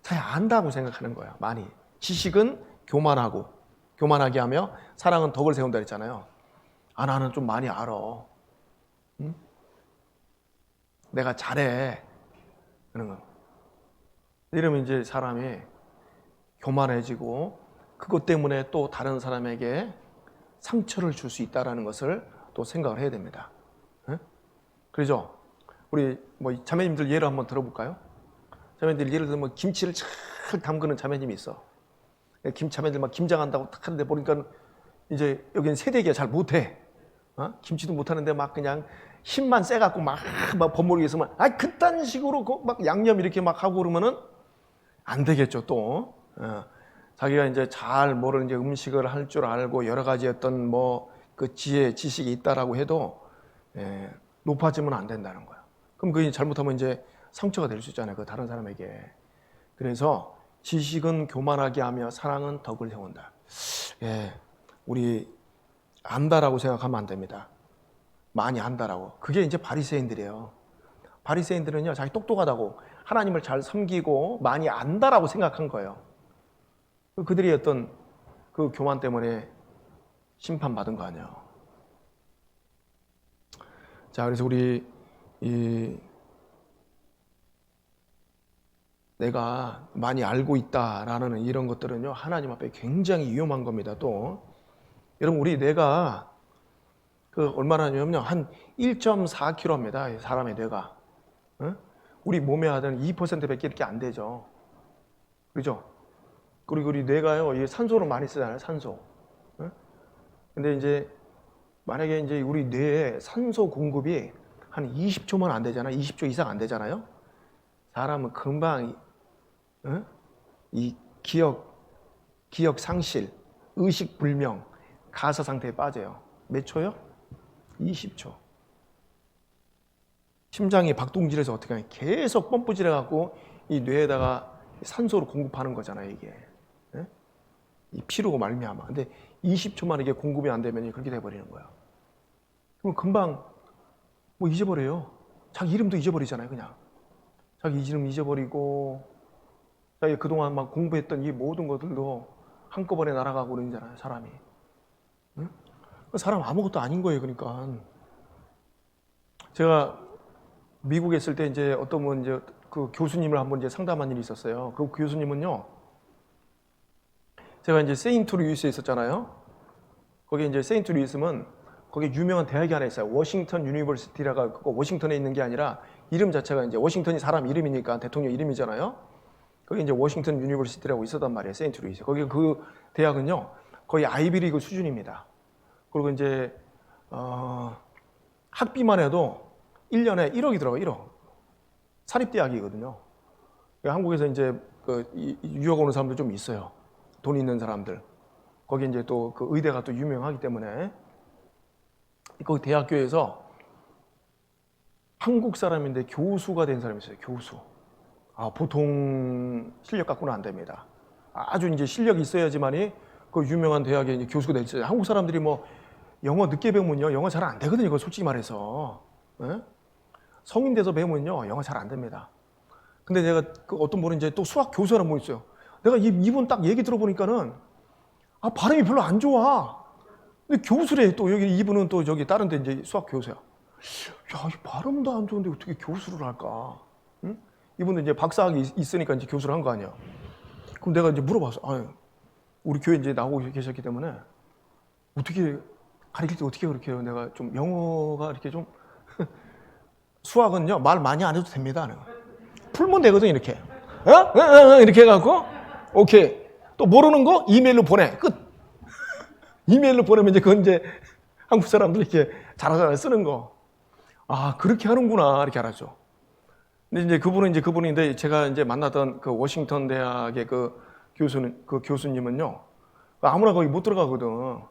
잘 안다고 생각하는 거예요. 많이. 지식은 교만하게 하며 사랑은 덕을 세운다 그랬잖아요. 아, 나는 좀 많이 알아. 응? 내가 잘해. 그런 거. 이러면 이제 사람이 교만해지고 그것 때문에 또 다른 사람에게 상처를 줄 수 있다는 것을 또 생각을 해야 됩니다. 응? 그러죠? 우리 뭐 자매님들 예를 한번 들어볼까요? 자매님들 예를 들면 김치를 잘 담그는 자매님이 있어. 자매들 막 김장한다고 딱 하는데 보니까 이제 여기는 세대기가 잘 못해. 김치도 못하는데 막 그냥 힘만 세갖고 막 버무리게 있으면 그딴 식으로 막 양념 이렇게 막 하고 그러면은 안 되겠죠 또. 자기가 이제 잘 뭐를 이제 음식을 할 줄 알고 여러 가지 어떤 뭐 그 지식이 있다라고 해도 높아지면 안 된다는 거야. 그럼 그게 잘못하면 이제 상처가 될 수 있잖아요. 그 다른 사람에게. 그래서 지식은 교만하게 하며 사랑은 덕을 세운다. 우리 안다라고 생각하면 안 됩니다. 많이 안다라고. 그게 이제 바리새인들이에요. 바리새인들은요, 자기 똑똑하다고 하나님을 잘 섬기고 많이 안다라고 생각한 거예요. 그들이 어떤 그 교만 때문에 심판받은 거 아니에요. 자, 그래서 우리 내가 많이 알고 있다라는 이런 것들은요, 하나님 앞에 굉장히 위험한 겁니다. 또 여러분, 우리 뇌가 얼마나냐면요, 한 1.4kg입니다. 사람의 뇌가. 우리 몸에 하던 2%밖에 이렇게 안 되죠. 그죠? 그리고 우리 뇌가요, 이 산소를 많이 쓰잖아요, 산소. 근데 이제 만약에 이제 우리 뇌에 산소 공급이 한 20초만 안 되잖아요. 20초 이상 안 되잖아요. 사람은 금방 이 기억 상실, 의식 불명, 가사 상태에 빠져요. 몇 초요? 20초. 심장이 박동질해서 어떻게 하냐? 계속 펌프질해 갖고 이 뇌에다가 산소를 공급하는 거잖아요, 이게. 이 피로가 말미암아. 근데 20초만 이게 공급이 안 되면 그렇게 돼 버리는 거야. 그럼 금방 뭐 잊어버려요. 자기 이름도 잊어버리잖아요, 그냥. 자기 이름 잊어버리고 자기 그동안 막 공부했던 이 모든 것들도 한꺼번에 날아가고 그러잖아요, 사람이. 응? 사람 아무것도 아닌 거예요, 그러니까. 제가 미국에 있을 때 이제 어떤 분 이제 그 교수님을 한번 이제 상담한 일이 있었어요. 그 교수님은요, 제가 이제 세인트 루이스에 있었잖아요. 거기 이제 세인트 루이스면 거기 유명한 대학이 하나 있어요. 워싱턴 유니버시티라가 워싱턴에 있는 게 아니라 이름 자체가 이제 워싱턴이 사람 이름이니까 대통령 이름이잖아요. 거기 이제 워싱턴 유니버시티라고 있었단 말이에요. 세인트 루이스. 거기 그 대학은요, 거의 아이비리그 수준입니다. 그리고 이제 학비만 해도 1년에 1억이 들어가. 1억. 사립대학이거든요. 한국에서 이제 유학 오는 사람들 좀 있어요. 돈 있는 사람들. 거기 이제 또 그 의대가 또 유명하기 때문에 거기 대학교에서 한국 사람인데 교수가 된 사람이 있어요. 교수. 보통 실력 갖고는 안 됩니다. 아주 이제 실력이 있어야지만이 그 유명한 대학에 이제 교수가 됐어요. 한국 사람들이 뭐 영어 늦게 배우면요, 영어 잘 안 되거든요. 이거 솔직히 말해서. 예? 성인 돼서 배우면요, 영어 잘 안 됩니다. 근데 내가 그 어떤 분은 이제 또 수학 교수라는 분 있어요. 내가 이분 딱 얘기 들어보니까는 발음이 별로 안 좋아. 근데 교수래. 또 여기 이분은 또 저기 다른 데 이제 수학 교수야. 야, 이 발음도 안 좋은데 어떻게 교수를 할까? 응? 이분은 이제 박사학위 있으니까 이제 교수를 한 거 아니야. 그럼 내가 이제 물어봤어. 우리 교회 이제 나오고 계셨기 때문에 어떻게 가르칠 때 어떻게 그렇게 해요? 내가 좀 영어가 이렇게 좀 수학은요 말 많이 안 해도 됩니다. 내가. 풀면 되거든 이렇게. 이렇게 해갖고 오케이. 또 모르는 거 이메일로 보내. 끝. 이메일로 보내면 이제 그건 이제 한국 사람들 이렇게 잘하잖아요 쓰는 거. 그렇게 하는구나 이렇게 알았죠. 근데 이제 그분인데 제가 이제 만나던 그 워싱턴 대학의 그 교수님은요 아무나 거기 못 들어가거든.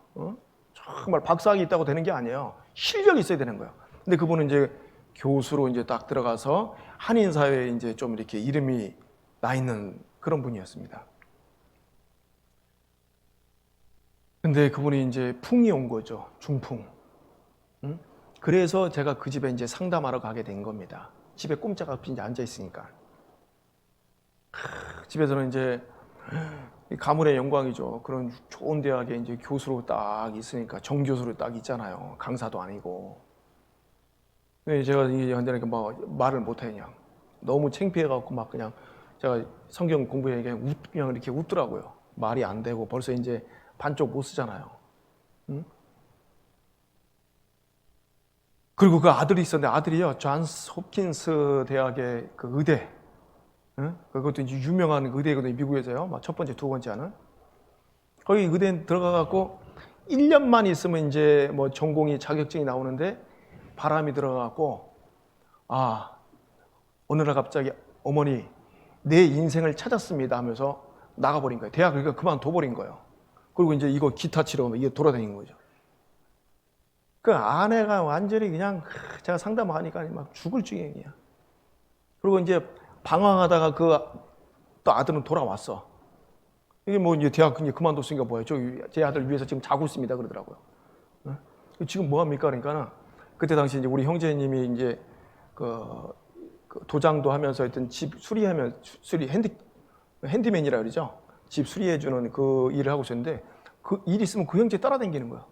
정말 박사학위 있다고 되는 게 아니에요. 실력이 있어야 되는 거예요. 근데 그분은 이제 교수로 이제 딱 들어가서 한인 사회에 이제 좀 이렇게 이름이 나 있는 그런 분이었습니다. 근데 그분이 이제 풍이 온 거죠. 중풍. 그래서 제가 그 집에 이제 상담하러 가게 된 겁니다. 집에 꼼짝없이 이제 앉아 있으니까. 집에서는 이제 가문의 영광이죠. 그런 좋은 대학에 이제 교수로 딱 있으니까 정교수로 딱 있잖아요. 강사도 아니고. 근데 제가 이제 완전히 뭐 말을 못해 그냥 너무 창피해갖고 막 그냥 제가 성경 공부에 그냥 이렇게 웃더라고요. 말이 안 되고 벌써 이제 반쪽 못 쓰잖아요. 응? 그리고 그 아들이 있었는데 아들이요 존스 홉킨스 대학의 그 의대, 응? 그것도 이제 유명한 의대거든요 미국에서요. 막 첫 번째, 두 번째 하는. 거기 의대 들어가갖고 1년만 있으면 이제 뭐 전공이 자격증이 나오는데 바람이 들어가갖고 어느 날 갑자기 어머니 내 인생을 찾았습니다 하면서 나가버린 거예요. 대학 그러니까 그만둬버린 거예요. 그리고 이제 이거 기타 치러 이게 돌아다니는 거죠. 그 아내가 완전히 그냥 제가 상담하니까 막 죽을 지경이야. 그리고 이제 방황하다가 또 아들은 돌아왔어. 이게 뭐 이제 대학 이제 그만뒀으니까 뭐예요? 제 아들 위해서 지금 자고 있습니다 그러더라고요. 지금 뭐 합니까? 그러니까는 그때 당시 이제 우리 형제님이 이제 그 도장도 하면서 하여튼 집 핸디맨이라 그러죠. 집 수리해주는 그 일을 하고 있었는데 그 일 있으면 그 형제 따라다니는 거야.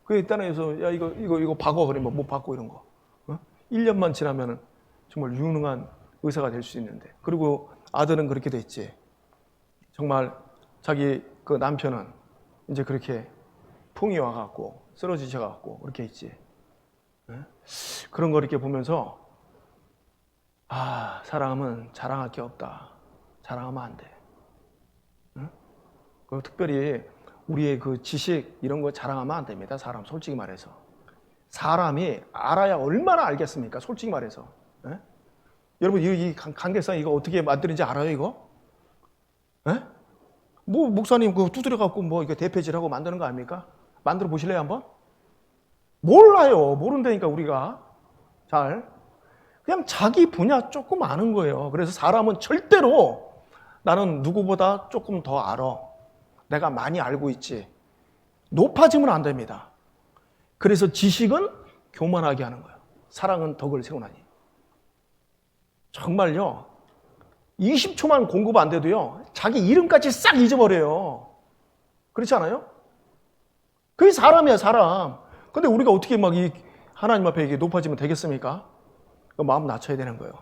그에 따라서 야 이거 박어 그러면 못 박고 이런 거. 1년만 지나면은 정말 유능한 의사가 될 수 있는데. 그리고 아들은 그렇게 됐지. 정말 자기 그 남편은 이제 그렇게 풍이 와갖고 쓰러지셔갖고 그렇게 있지. 그런 거 이렇게 보면서 사람은 자랑할 게 없다. 자랑하면 안 돼. 그리고 특별히 우리의 그 지식 이런 거 자랑하면 안 됩니다. 사람 솔직히 말해서. 사람이 알아야 얼마나 알겠습니까? 솔직히 말해서. 여러분 이 관계성 이거 어떻게 만드는지 알아요 이거? 뭐 목사님 그 두드려 갖고 뭐 이거 대패질하고 만드는 거 아닙니까? 만들어 보실래요 한번? 몰라요. 모른다니까 우리가 잘. 그냥 자기 분야 조금 아는 거예요. 그래서 사람은 절대로 나는 누구보다 조금 더 알아. 내가 많이 알고 있지. 높아지면 안 됩니다. 그래서 지식은 교만하게 하는 거예요. 사랑은 덕을 세우나니. 정말요. 20초만 공급 안 돼도요. 자기 이름까지 싹 잊어버려요. 그렇지 않아요? 그게 사람이야 사람. 근데 우리가 어떻게 막 이 하나님 앞에 이게 높아지면 되겠습니까? 마음 낮춰야 되는 거예요.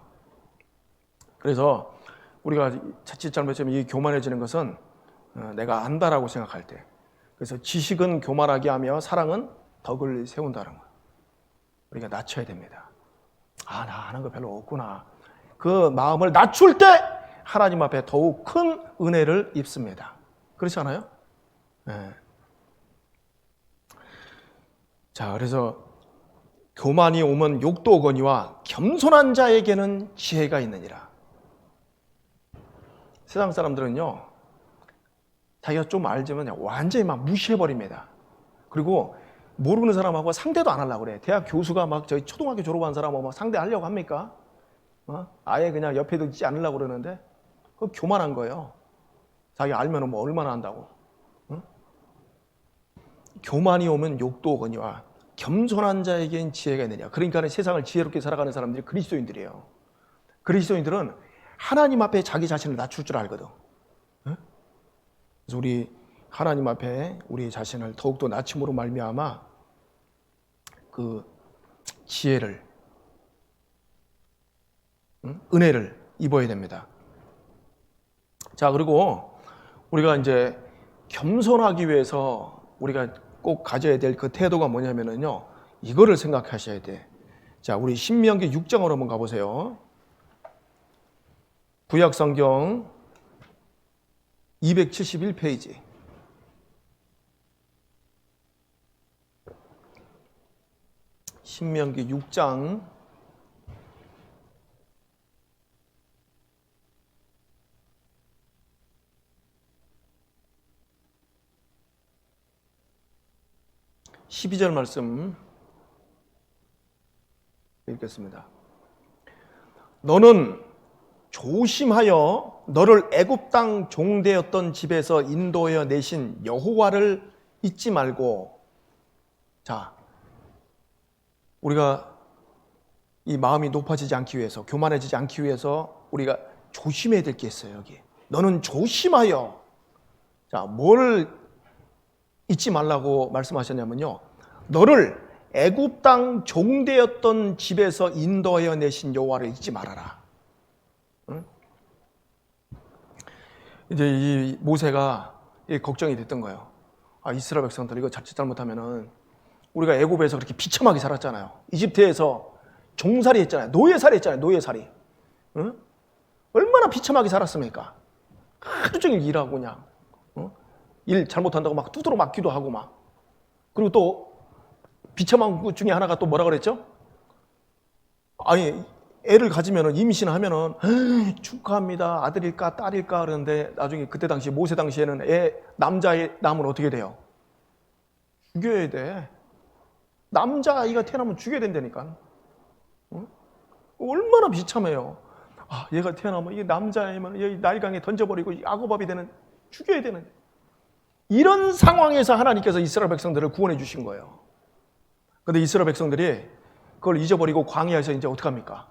그래서 우리가 자칫 잘못하면 이 교만해지는 것은 내가 안다라고 생각할 때. 그래서 지식은 교만하게 하며 사랑은 덕을 세운다는 거예요. 우리가 낮춰야 됩니다. 나 아는 거 별로 없구나. 그 마음을 낮출 때 하나님 앞에 더욱 큰 은혜를 입습니다. 그렇지 않아요? 네. 자, 그래서 교만이 오면 욕도 오거니와 겸손한 자에게는 지혜가 있느니라. 세상 사람들은요, 자기가 좀 알지만 완전히 막 무시해버립니다. 그리고 모르는 사람하고 상대도 안 하려고 그래. 대학 교수가 막 저희 초등학교 졸업한 사람하고 막 상대하려고 합니까? 아예 그냥 옆에 두지 않으려고 그러는데, 그거 교만한 거예요. 자기 알면 뭐 얼마나 안다고. 교만이 오면 욕도 오거니와 겸손한 자에겐 지혜가 있느냐. 그러니까 세상을 지혜롭게 살아가는 사람들이 그리스도인들이에요. 그리스도인들은 하나님 앞에 자기 자신을 낮출 줄 알거든. 그래서 우리 하나님 앞에 우리 자신을 더욱더 낮춤으로 말미암아 그 지혜를, 은혜를 입어야 됩니다. 자, 그리고 우리가 이제 겸손하기 위해서 우리가 꼭 가져야 될 그 태도가 뭐냐면요, 이거를 생각하셔야 돼. 자, 우리 신명기 6장으로 한번 가보세요. 구약성경 271페이지. 신명기 6장 12절 말씀 읽겠습니다. 너는 조심하여 너를 애굽 땅 종되었던 집에서 인도하여 내신 여호와를 잊지 말고. 자, 우리가 이 마음이 높아지지 않기 위해서, 교만해지지 않기 위해서 우리가 조심해야 될 게 있어요. 여기 너는 조심하여. 자, 뭘 잊지 말라고 말씀하셨냐면요, 너를 애굽 땅 종되었던 집에서 인도하여 내신 여호와를 잊지 말아라. 응? 이제 이 모세가 걱정이 됐던 거예요. 아, 이스라엘 백성들 이거 자칫 잘못하면은, 우리가 애굽에서 그렇게 비참하게 살았잖아요. 이집트에서 종살이 했잖아요. 노예살이 했잖아요. 노예살이. 응? 얼마나 비참하게 살았습니까? 하루 종일 일하고 그냥. 일 잘못한다고 막 두드러 맞기도 하고 막. 그리고 또 비참한 것 중에 하나가 또 뭐라 그랬죠? 아니, 애를 가지면은, 임신하면은 축하합니다, 아들일까 딸일까 그러는데 나중에 그때 당시 모세 당시에는 남자애 낳으면 어떻게 돼요? 죽여야 돼. 남자아이가 태어나면 죽여야 된다니까. 얼마나 비참해요. 아, 얘가 태어나면 이게 남자애면 여기 날강에 던져버리고 악어밥이 되는, 죽여야 되는, 이런 상황에서 하나님께서 이스라엘 백성들을 구원해 주신 거예요. 그런데 이스라엘 백성들이 그걸 잊어버리고 광야에서 이제 어떡합니까?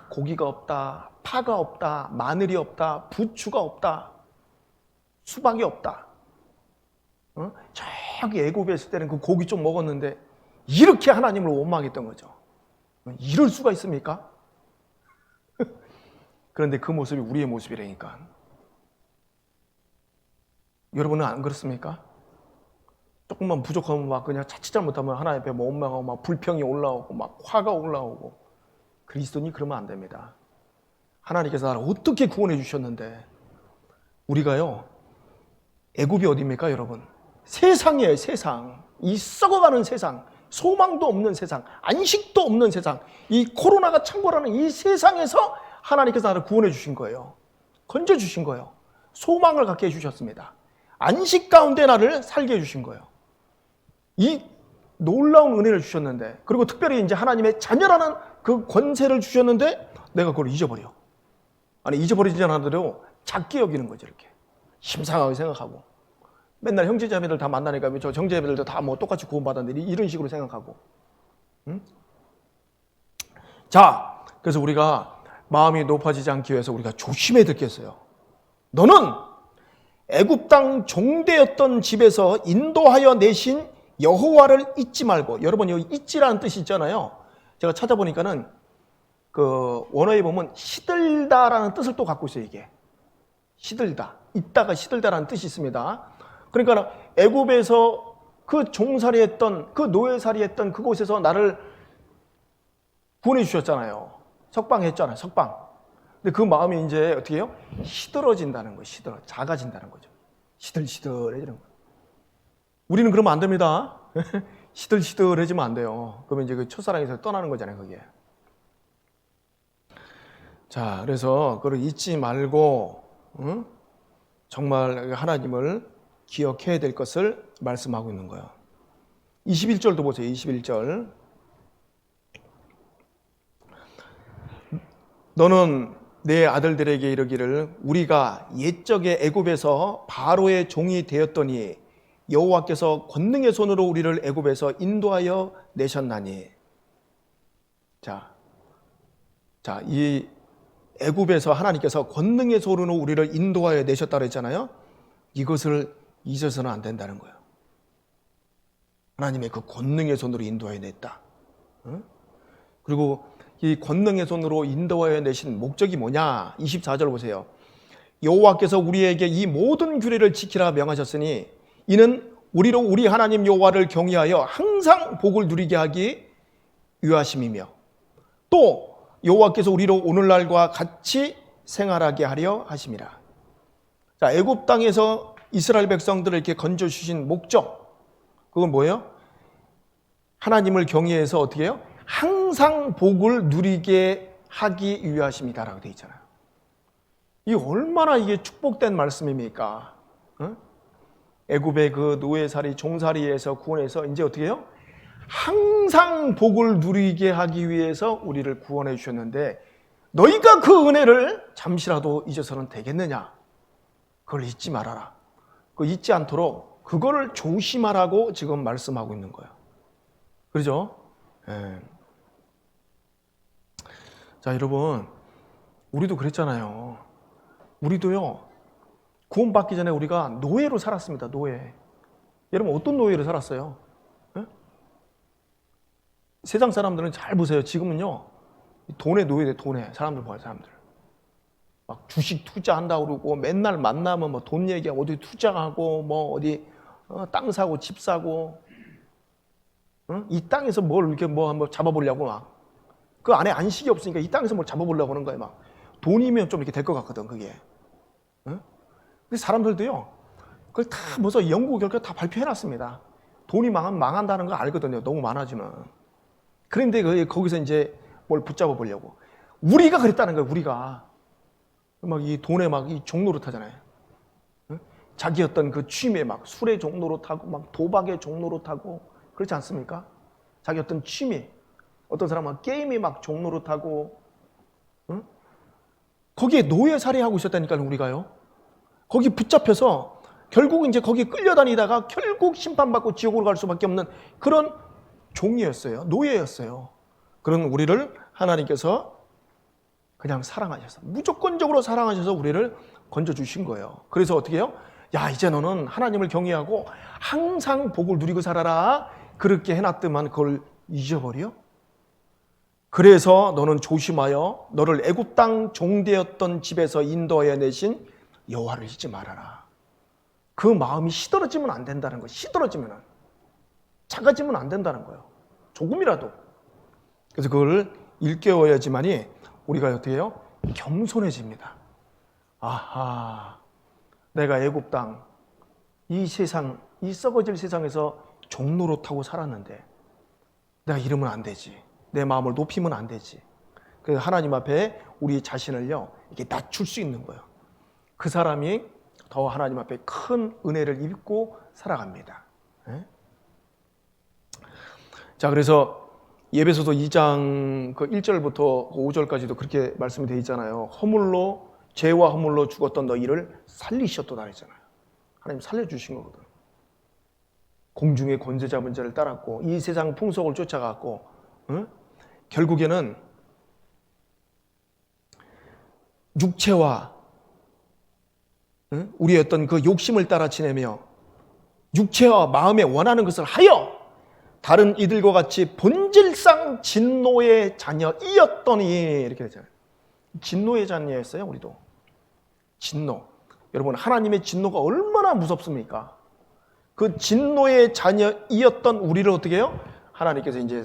고기가 없다, 파가 없다, 마늘이 없다, 부추가 없다, 수박이 없다. 저기 애굽에 있을 때는 그 고기 좀 먹었는데 이렇게 하나님을 원망했던 거죠. 이럴 수가 있습니까? 그런데 그 모습이 우리의 모습이라니까. 여러분은 안 그렇습니까? 조금만 부족하면 막 그냥 자칫 잘못하면 하나님 앞에 뭐 원망하고 막 불평이 올라오고 막 화가 올라오고. 그리스도인이 그러면 안 됩니다. 하나님께서 나를 어떻게 구원해 주셨는데, 우리가요, 애굽이 어디입니까 여러분? 세상이에요. 세상. 이 썩어가는 세상, 소망도 없는 세상, 안식도 없는 세상, 이 코로나가 창궐하는 이 세상에서 하나님께서 나를 구원해 주신 거예요. 건져 주신 거예요. 소망을 갖게 해주셨습니다. 안식 가운데 나를 살게 해주신 거예요. 이 놀라운 은혜를 주셨는데, 그리고 특별히 이제 하나님의 자녀라는 그 권세를 주셨는데 내가 그걸 잊어버려. 아니, 잊어버리지 않아도 작게 여기는 거지. 이렇게 심상하게 생각하고, 맨날 형제자매들 다 만나니까 저 형제자매들도 다 뭐 똑같이 구원받았는데 이런 식으로 생각하고. 응? 자, 그래서 우리가 마음이 높아지지 않기 위해서 우리가 조심해야 되겠어요. 너는 애굽 땅 종되었던 집에서 인도하여 내신 여호와를 잊지 말고. 여러분, 여기 잊지라는 뜻이 있잖아요. 제가 찾아보니까는 그 원어에 보면 시들다라는 뜻을 또 갖고 있어요. 이게 시들다, 잊다가 시들다라는 뜻이 있습니다. 그러니까 애굽에서 그 종살이했던, 그 노예살이했던 그곳에서 나를 구원해 주셨잖아요. 석방했잖아요. 석방. 근데 그 마음이 이제 어떻게 해요? 시들어진다는 거예요. 작아진다는 거죠. 시들시들해지는 거예요. 우리는 그러면 안 됩니다. 시들시들해지면 안 돼요. 그러면 이제 그 첫사랑에서 떠나는 거잖아요, 그게. 자, 그래서 그걸 잊지 말고, 응? 정말 하나님을 기억해야 될 것을 말씀하고 있는 거예요. 21절도 보세요. 21절. 너는 내 아들들에게 이르기를, 우리가 옛적에 애굽에서 바로의 종이 되었더니 여호와께서 권능의 손으로 우리를 애굽에서 인도하여 내셨나니. 이 애굽에서 하나님께서 권능의 손으로 우리를 인도하여 내셨다고 했잖아요. 이것을 잊어서는 안 된다는 거예요. 하나님의 그 권능의 손으로 인도하여 냈다. 그리고 이 권능의 손으로 인도하여 내신 목적이 뭐냐? 24절 보세요. 여호와께서 우리에게 이 모든 규례를 지키라 명하셨으니 이는 우리로 우리 하나님 여호와를 경외하여 항상 복을 누리게 하기 위하심이며 또 여호와께서 우리로 오늘날과 같이 생활하게 하려 하심이라. 자, 애굽 땅에서 이스라엘 백성들을 이렇게 건져 주신 목적, 그건 뭐예요? 하나님을 경외해서 어떻게 해요? 항상 복을 누리게 하기 위하심이다라고 되어 있잖아요. 이 얼마나 이게 축복된 말씀입니까? 애굽의 그 노예살이 종살이에서 구원해서 이제 어떻게 해요? 항상 복을 누리게 하기 위해서 우리를 구원해 주셨는데 너희가 그 은혜를 잠시라도 잊어서는 되겠느냐? 그걸 잊지 말아라. 그 잊지 않도록 그거를 조심하라고 지금 말씀하고 있는 거예요. 그렇죠? 예. 자, 여러분, 우리도 그랬잖아요. 우리도요, 구원받기 전에 우리가 노예로 살았습니다. 노예. 여러분, 어떤 노예로 살았어요? 예? 세상 사람들은 잘 보세요. 지금은요, 돈의 노예돼, 돈에. 사람들 봐요, 사람들. 막 주식 투자한다고 그러고, 맨날 만나면 뭐 돈 얘기하고, 어디 투자하고, 뭐 어디 땅 사고, 집 사고, 이 땅에서 뭘 이렇게 뭐 한번 잡아보려고 막. 그 안에 안식이 없으니까 이 땅에서 뭘 잡아보려고 하는 거예요, 막. 돈이면 좀 이렇게 될 것 같거든, 그게. 근데 사람들도요, 그걸 다 벌써 연구 결과 다 발표해놨습니다. 돈이 망한다는 거 알거든요, 너무 많아지면. 그런데 거기서 이제 뭘 붙잡아 보려고. 우리가 그랬다는 거예요, 우리가. 막 이 돈에 막 이 종노릇하잖아요. 자기 어떤 그 취미에 막 술의 종노릇하고 막 도박의 종노릇하고 그렇지 않습니까? 자기 어떤 취미, 어떤 사람은 게임에 막 종노릇하고, 거기에 노예 살해하고 있었다니까요, 우리가요. 거기 붙잡혀서 결국 이제 거기 끌려다니다가 결국 심판받고 지옥으로 갈 수밖에 없는 그런 종이었어요. 노예였어요. 그런 우리를 하나님께서 그냥 사랑하셔서, 무조건적으로 사랑하셔서 우리를 건져주신 거예요. 그래서 어떻게 해요? 야, 이제 너는 하나님을 경외하고 항상 복을 누리고 살아라. 그렇게 해놨더만 그걸 잊어버려? 그래서 너는 조심하여 너를 애굽 땅 종되었던 집에서 인도하여 내신 여호와를 잊지 말아라. 그 마음이 시들어지면 안 된다는 거예요. 시들어지면, 작아지면 안 된다는 거예요. 조금이라도. 그래서 그걸 일깨워야지만이 우리가 어떻게 해요? 겸손해집니다. 아하, 내가 애굽 땅, 이 세상, 이 썩어질 세상에서 종노릇하고 살았는데 내가 이러면 안 되지. 내 마음을 높이면 안 되지. 그래서 하나님 앞에 우리 자신을요, 이렇게 낮출 수 있는 거예요. 그 사람이 더 하나님 앞에 큰 은혜를 입고 살아갑니다. 네? 자, 그래서 에베소서 2장 그 1절부터 5절까지도 그렇게 말씀이 되어 있잖아요. 죄와 허물로 죽었던 너희를 살리셨도다 했잖아요. 하나님 살려주신 거거든. 공중의 권세 잡은 자를 따랐고 이 세상 풍속을 쫓아갔고, 결국에는 육체와 우리의 어떤 그 욕심을 따라 지내며 육체와 마음에 원하는 것을 하여 다른 이들과 같이 본질상 진노의 자녀이었더니, 이렇게 되잖아요. 진노의 자녀였어요, 우리도. 진노. 여러분, 하나님의 진노가 얼마나 무섭습니까? 그 진노의 자녀이었던 우리를 어떻게 해요? 하나님께서 이제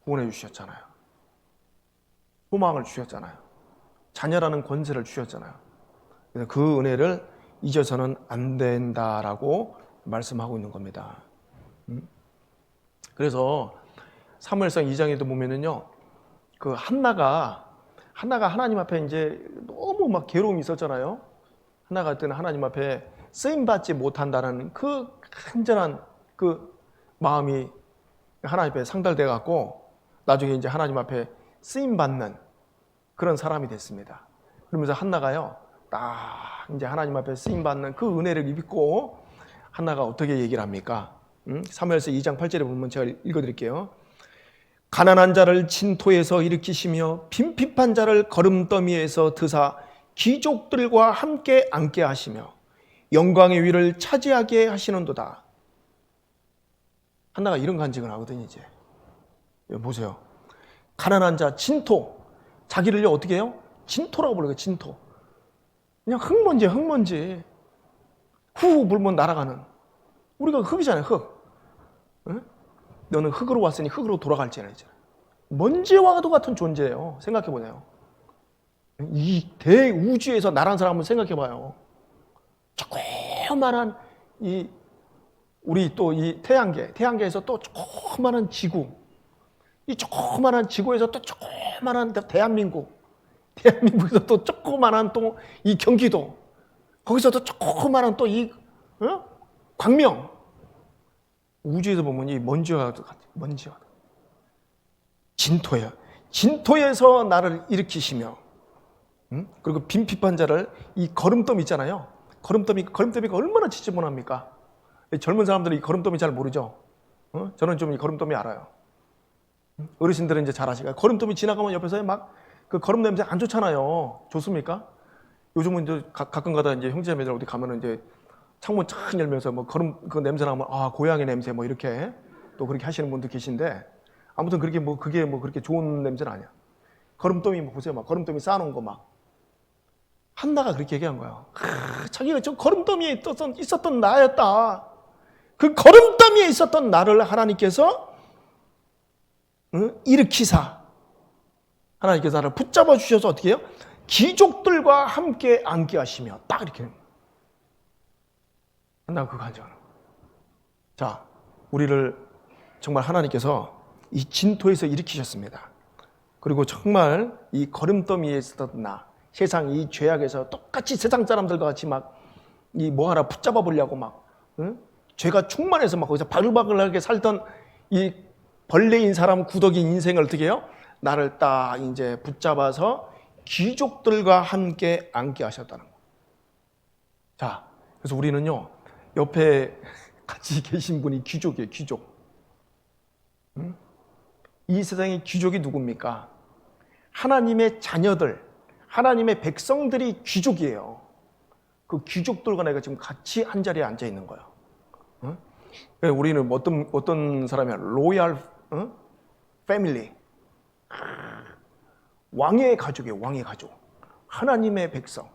구원해 주셨잖아요. 소망을 주셨잖아요. 자녀라는 권세를 주셨잖아요. 그래서 그 은혜를 잊어서는 안 된다라고 말씀하고 있는 겁니다. 그래서 사무엘상 2장에도 보면은요, 그 한나가 하나님 앞에 이제 너무 막 괴로움이 있었잖아요. 한나가 그때는 하나님 앞에 쓰임받지 못한다는 그 간절한 그 마음이 하나님 앞에 상달돼 갖고 나중에 이제 하나님 앞에 쓰임받는 그런 사람이 됐습니다. 그러면서 한나가요, 딱 이제 하나님 앞에 쓰임받는 그 은혜를 입고 한나가 어떻게 얘기를 합니까? 사무엘서 2장 8절에 보면 제가 읽어드릴게요. 가난한 자를 진토에서 일으키시며 빈핍한 자를 거름더미에서 드사 귀족들과 함께 앉게 하시며 영광의 위를 차지하게 하시는도다. 한나가 이런 간증을 하거든요. 이제 보세요. 가난한 자 진토, 자기를요 어떻게 해요? 진토라고 부르요. 진토. 그냥 흙먼지야, 흙먼지. 후 불면 날아가는. 우리가 흙이잖아요, 흙. 응? 너는 흙으로 왔으니 흙으로 돌아갈지라. 먼지와도 같은 존재예요. 생각해보세요. 이 대우주에서 나란 사람 한번 생각해봐요. 조그만한 우리 또 이 태양계에서 또 조그만한 지구, 이 조그만한 지구에서 또 조그만한 대한민국에서 또 조그만한 또 이 경기도, 거기서도 조그만한 또 이 광명. 우주에서 보면 이 먼지와 같아. 먼지와 진토예요. 진토에서 나를 일으키시며, 그리고 빈핍한 자를 이 거름더미 있잖아요. 거름더미가 얼마나 지저분합니까? 젊은 사람들은 이 거름더미 잘 모르죠. 저는 좀 이 거름더미 알아요. 어르신들은 이제 잘 아시니까. 거름더미 지나가면 옆에서 막 그 거름 냄새 안 좋잖아요. 좋습니까? 요즘은 이제 가끔 가다 이제 형제자매들 어디 가면은 이제 창문 착 열면서 뭐 거름 그 냄새 나면 아 고양이 냄새 뭐 이렇게 또 그렇게 하시는 분도 계신데, 아무튼 그렇게 뭐 그게 뭐 그렇게 좋은 냄새는 아니야. 거름더미 뭐 보세요. 막 거름더미 쌓아놓은 거 막. 한나가 그렇게 얘기한 거야. 자기가 저 거름더미에 있었던 나였다. 그 거름더미에 있었던 나를 하나님께서 일으키사, 하나님께서 나를 붙잡아 주셔서 어떻게 해요? 귀족들과 함께 앉게 하시며, 딱 이렇게. 한나가 그거 간증하는 거야. 자, 우리를 정말 하나님께서 이 진토에서 일으키셨습니다. 그리고 정말 이 거름더미에 있었던 나, 세상 이 죄악에서 똑같이 세상 사람들과 같이 막 이 뭐 하나 붙잡아 보려고 막 죄가 충만해서 막 거기서 바글바글하게 살던 이 벌레인 사람, 구더기 인생을 어떻게 해요? 나를 딱 이제 붙잡아서 귀족들과 함께 앉게 하셨다는 거. 자, 그래서 우리는요 옆에 같이 계신 분이 귀족이에요. 귀족. 이 세상의 귀족이 누굽니까? 하나님의 자녀들, 하나님의 백성들이 귀족이에요. 그 귀족들과 내가 지금 같이 한 자리에 앉아 있는 거예요. 우리는 어떤 사람이야? 로얄 패밀리. 왕의 가족이에요. 왕의 가족. 하나님의 백성.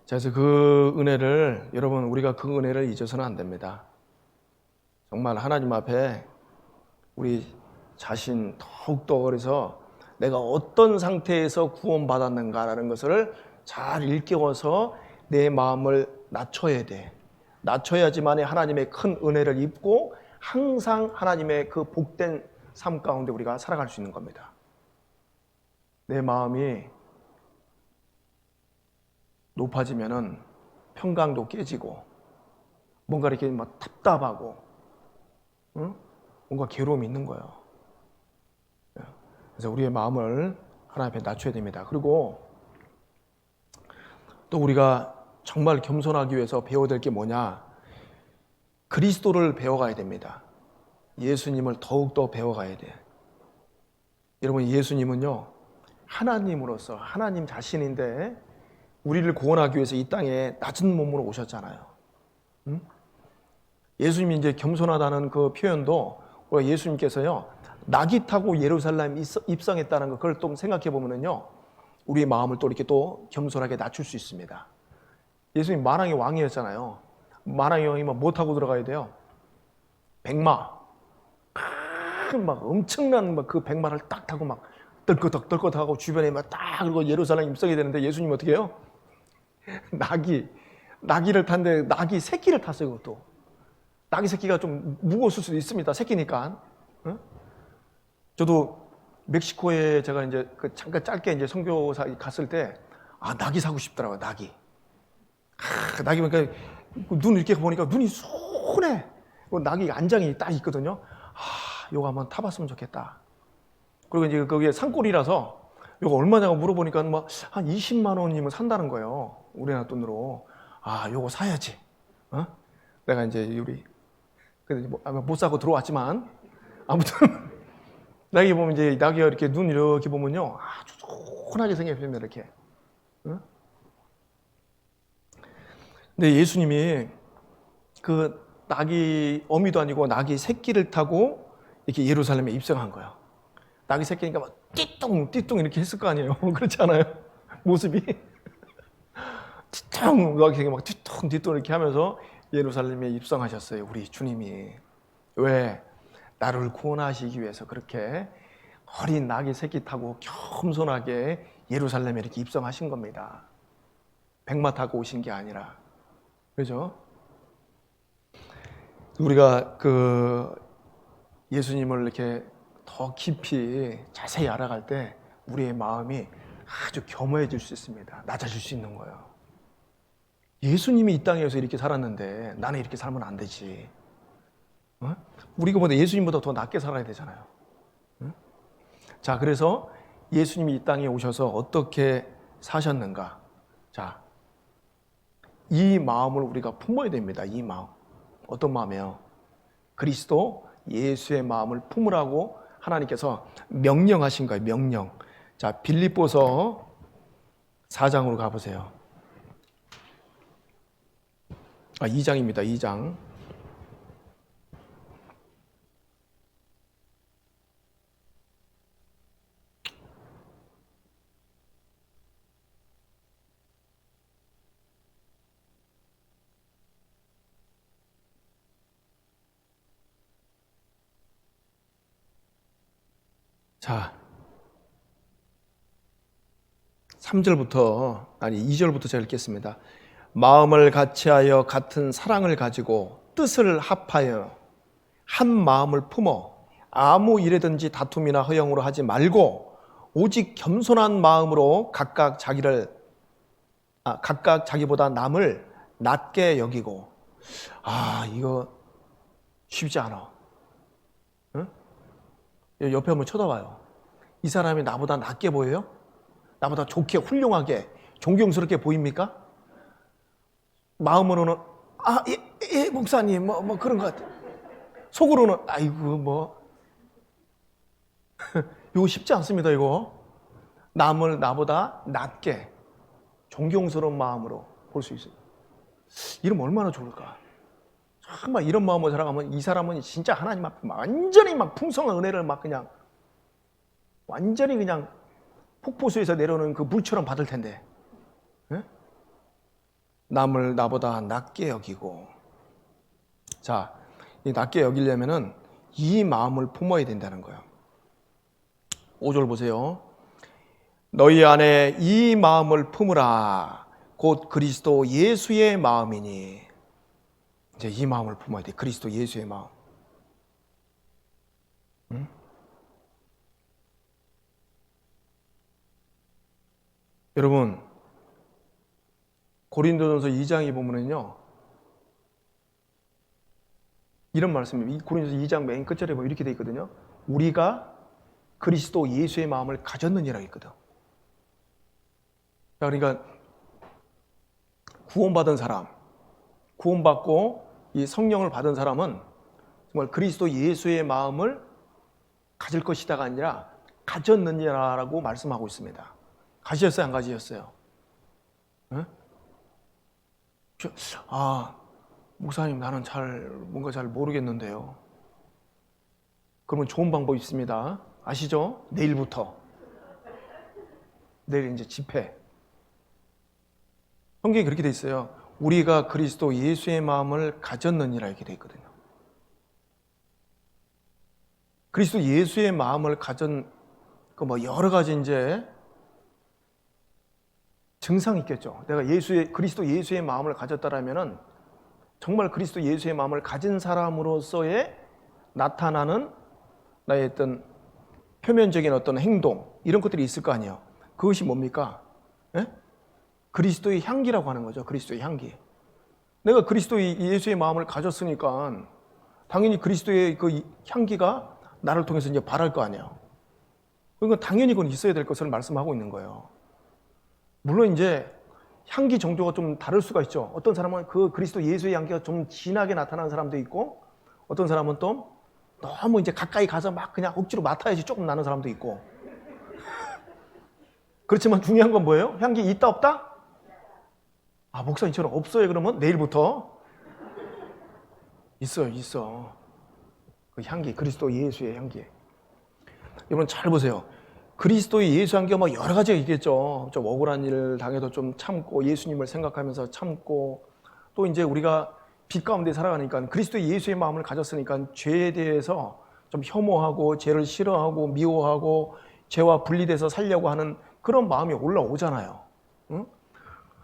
자, 그래서 그 은혜를, 여러분 우리가 그 은혜를 잊어서는 안 됩니다. 정말 하나님 앞에 우리 자신 더욱더 그래서 내가 어떤 상태에서 구원받았는가라는 것을 잘 일깨워서 내 마음을 낮춰야 돼. 낮춰야지만 하나님의 큰 은혜를 입고 항상 하나님의 그 복된 삶 가운데 우리가 살아갈 수 있는 겁니다. 내 마음이 높아지면은 평강도 깨지고 뭔가 이렇게 막 답답하고 뭔가 괴로움이 있는 거예요. 그래서 우리의 마음을 하나님 앞에 낮춰야 됩니다. 그리고 또 우리가 정말 겸손하기 위해서 배워야 될 게 뭐냐? 그리스도를 배워가야 됩니다. 예수님을 더욱더 배워가야 돼. 여러분, 예수님은요 하나님으로서 하나님 자신인데 우리를 구원하기 위해서 이 땅에 낮은 몸으로 오셨잖아요. 예수님이 이제 겸손하다는 그 표현도 예수님께서요 낙이 타고 예루살렘 입성했다는 거, 그걸 또 생각해 보면은요 우리의 마음을 또 이렇게 또 겸손하게 낮출 수 있습니다. 예수님 만왕의 왕이었잖아요. 만왕의 왕이면 뭐 타고 들어가야 돼요? 백마. 막 엄청난 막 그 백마를 딱 타고 막 떨거덕하고 주변에 막 딱 그리고 예루살렘 입성이 되는데 예수님 어떻게 해요? 나귀를 탔는데 나귀 새끼를 탔어요. 그것도 나귀 새끼가 좀 무거웠을 수도 있습니다. 새끼니까. 저도 멕시코에 제가 이제 잠깐 짧게 이제 선교사 갔을 때 나귀 사고 싶더라고요. 나귀 보니까 눈 이렇게 보니까 눈이 순해. 나귀 안장이 딱 있거든요. 요거 한번 타봤으면 좋겠다. 그리고 이제 거기에 산골이라서 이거 얼마냐고 물어보니까 막 한 20만 원이면 산다는 거예요. 우리나라 돈으로. 아, 요거 사야지. 어? 내가 이제 우리 근데 못 사고 들어왔지만 아무튼 낙이 보면 이제 낙이가 이렇게 눈 이렇게 보면요 아주 쫀하게 생겼습니다 이렇게. 어? 근데 예수님이 그 낙이 어미도 아니고 낙이 새끼를 타고 이렇게 예루살렘에 입성한 거예요. 낙이 새끼니까 막 띠뚱 이렇게 했을 거 아니에요. 그렇지 않아요? 모습이 띠뚱 막 뒤뚱 이렇게 하면서 예루살렘에 입성하셨어요. 우리 주님이. 왜? 나를 구원하시기 위해서 그렇게 어린 낙이 새끼 타고 겸손하게 예루살렘에 이렇게 입성하신 겁니다. 백마 타고 오신 게 아니라. 그죠? 우리가 그 예수님을 이렇게 더 깊이 자세히 알아갈 때 우리의 마음이 아주 겸허해질 수 있습니다. 낮아질 수 있는 거예요. 예수님이 이 땅에서 이렇게 살았는데 나는 이렇게 살면 안 되지. 어? 우리가 보다 예수님보다 더 낮게 살아야 되잖아요. 어? 자, 그래서 예수님이 이 땅에 오셔서 어떻게 사셨는가? 자, 이 마음을 우리가 품어야 됩니다. 이 마음. 어떤 마음이에요? 그리스도 예수의 마음을 품으라고 하나님께서 명령하신 거예요. 명령. 자, 빌립보서 4장으로 가보세요. 2장입니다. 2장. 자, 3절부터, 아니 2절부터 제가 읽겠습니다. 마음을 같이하여 같은 사랑을 가지고 뜻을 합하여 한 마음을 품어 아무 일에든지 다툼이나 허영으로 하지 말고 오직 겸손한 마음으로 각각 자기보다 남을 낮게 여기고. 이거 쉽지 않아. 응? 옆에 한번 쳐다봐요. 이 사람이 나보다 낮게 보여요? 나보다 좋게 훌륭하게 존경스럽게 보입니까? 마음으로는 예, 목사님 뭐 그런 것 같아. 속으로는 아이고 이거 쉽지 않습니다. 이거 남을 나보다 낮게 존경스러운 마음으로 볼 수 있어요. 이러면 얼마나 좋을까? 정말 이런 마음으로 살아가면 이 사람은 진짜 하나님 앞에 완전히 막 풍성한 은혜를 막 그냥 완전히 그냥 폭포수에서 내려오는 그 물처럼 받을 텐데. 네? 남을 나보다 낮게 여기고. 자, 이 낮게 여기려면은 이 마음을 품어야 된다는 거예요. 5절 보세요. 너희 안에 이 마음을 품으라. 곧 그리스도 예수의 마음이니. 이제 이 마음을 품어야 돼. 그리스도 예수의 마음. 응? 여러분, 고린도전서 2장에 보면은요, 이런 말씀이 고린도전서 2장 맨 끝절에 보면 이렇게 돼 있거든요. 우리가 그리스도 예수의 마음을 가졌느니라 했거든. 그러니까 구원받은 사람, 구원받고 이 성령을 받은 사람은 정말 그리스도 예수의 마음을 가질 것이다가 아니라 가졌느니라라고 말씀하고 있습니다. 가지셨어요? 안 가지셨어요? 네? 목사님 나는 뭔가 잘 모르겠는데요. 그러면 좋은 방법이 있습니다. 아시죠? 내일부터. 내일 이제 집회. 성경에 그렇게 돼 있어요. 우리가 그리스도 예수의 마음을 가졌느니라 이렇게 돼 있거든요. 그리스도 예수의 마음을 가진 여러 가지 이제 증상이 있겠죠. 내가 그리스도 예수의 마음을 가졌다라면은 정말 그리스도 예수의 마음을 가진 사람으로서의 나타나는 나의 어떤 표면적인 어떤 행동 이런 것들이 있을 거 아니에요. 그것이 뭡니까? 예? 그리스도의 향기라고 하는 거죠. 그리스도의 향기. 내가 그리스도의 예수의 마음을 가졌으니까 당연히 그리스도의 그 향기가 나를 통해서 이제 발할 거 아니에요. 그러니까 당연히 그건 있어야 될 것을 말씀하고 있는 거예요. 물론 이제 향기 정도가 좀 다를 수가 있죠. 어떤 사람은 그 그리스도 예수의 향기가 좀 진하게 나타나는 사람도 있고, 어떤 사람은 또 너무 이제 가까이 가서 막 그냥 억지로 맡아야지 조금 나는 사람도 있고. 그렇지만 중요한 건 뭐예요? 향기 있다 없다? 아, 목사님처럼 없어요. 그러면 내일부터 있어요. 있어. 그 향기, 그리스도 예수의 향기. 여러분 잘 보세요. 그리스도의 예수 향기가 뭐 여러 가지가 있겠죠. 좀 억울한 일을 당해도 좀 참고, 예수님을 생각하면서 참고, 또 이제 우리가 빛 가운데 살아가니까 그리스도의 예수의 마음을 가졌으니까 죄에 대해서 좀 혐오하고, 죄를 싫어하고, 미워하고, 죄와 분리돼서 살려고 하는 그런 마음이 올라오잖아요. 응?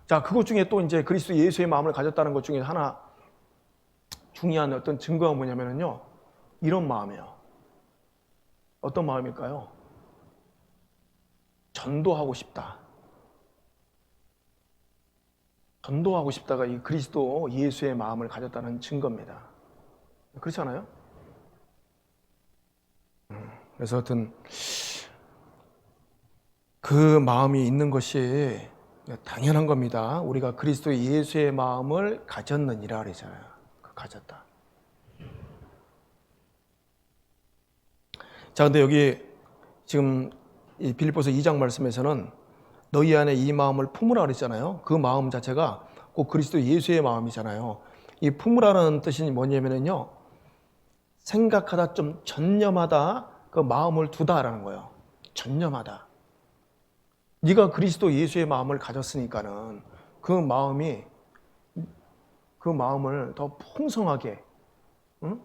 자, 그것 중에 또 이제 그리스도 예수의 마음을 가졌다는 것 중에 하나 중요한 어떤 증거가 뭐냐면요, 이런 마음이에요. 어떤 마음일까요? 전도하고 싶다. 전도하고 싶다가 이 그리스도 예수의 마음을 가졌다는 증거입니다. 그렇지 않아요? 그래서 하여튼 그 마음이 있는 것이 당연한 겁니다. 우리가 그리스도 예수의 마음을 가졌느니라 그러잖아요. 가졌다. 자, 근데 여기 지금 이 빌립보서 2장 말씀에서는 너희 안에 이 마음을 품으라 그랬잖아요. 그 마음 자체가 꼭 그리스도 예수의 마음이잖아요. 이 품으라는 뜻이 뭐냐면요, 생각하다, 좀 전념하다, 그 마음을 두다라는 거예요. 전념하다. 네가 그리스도 예수의 마음을 가졌으니까는 그 마음을 더 풍성하게, 응?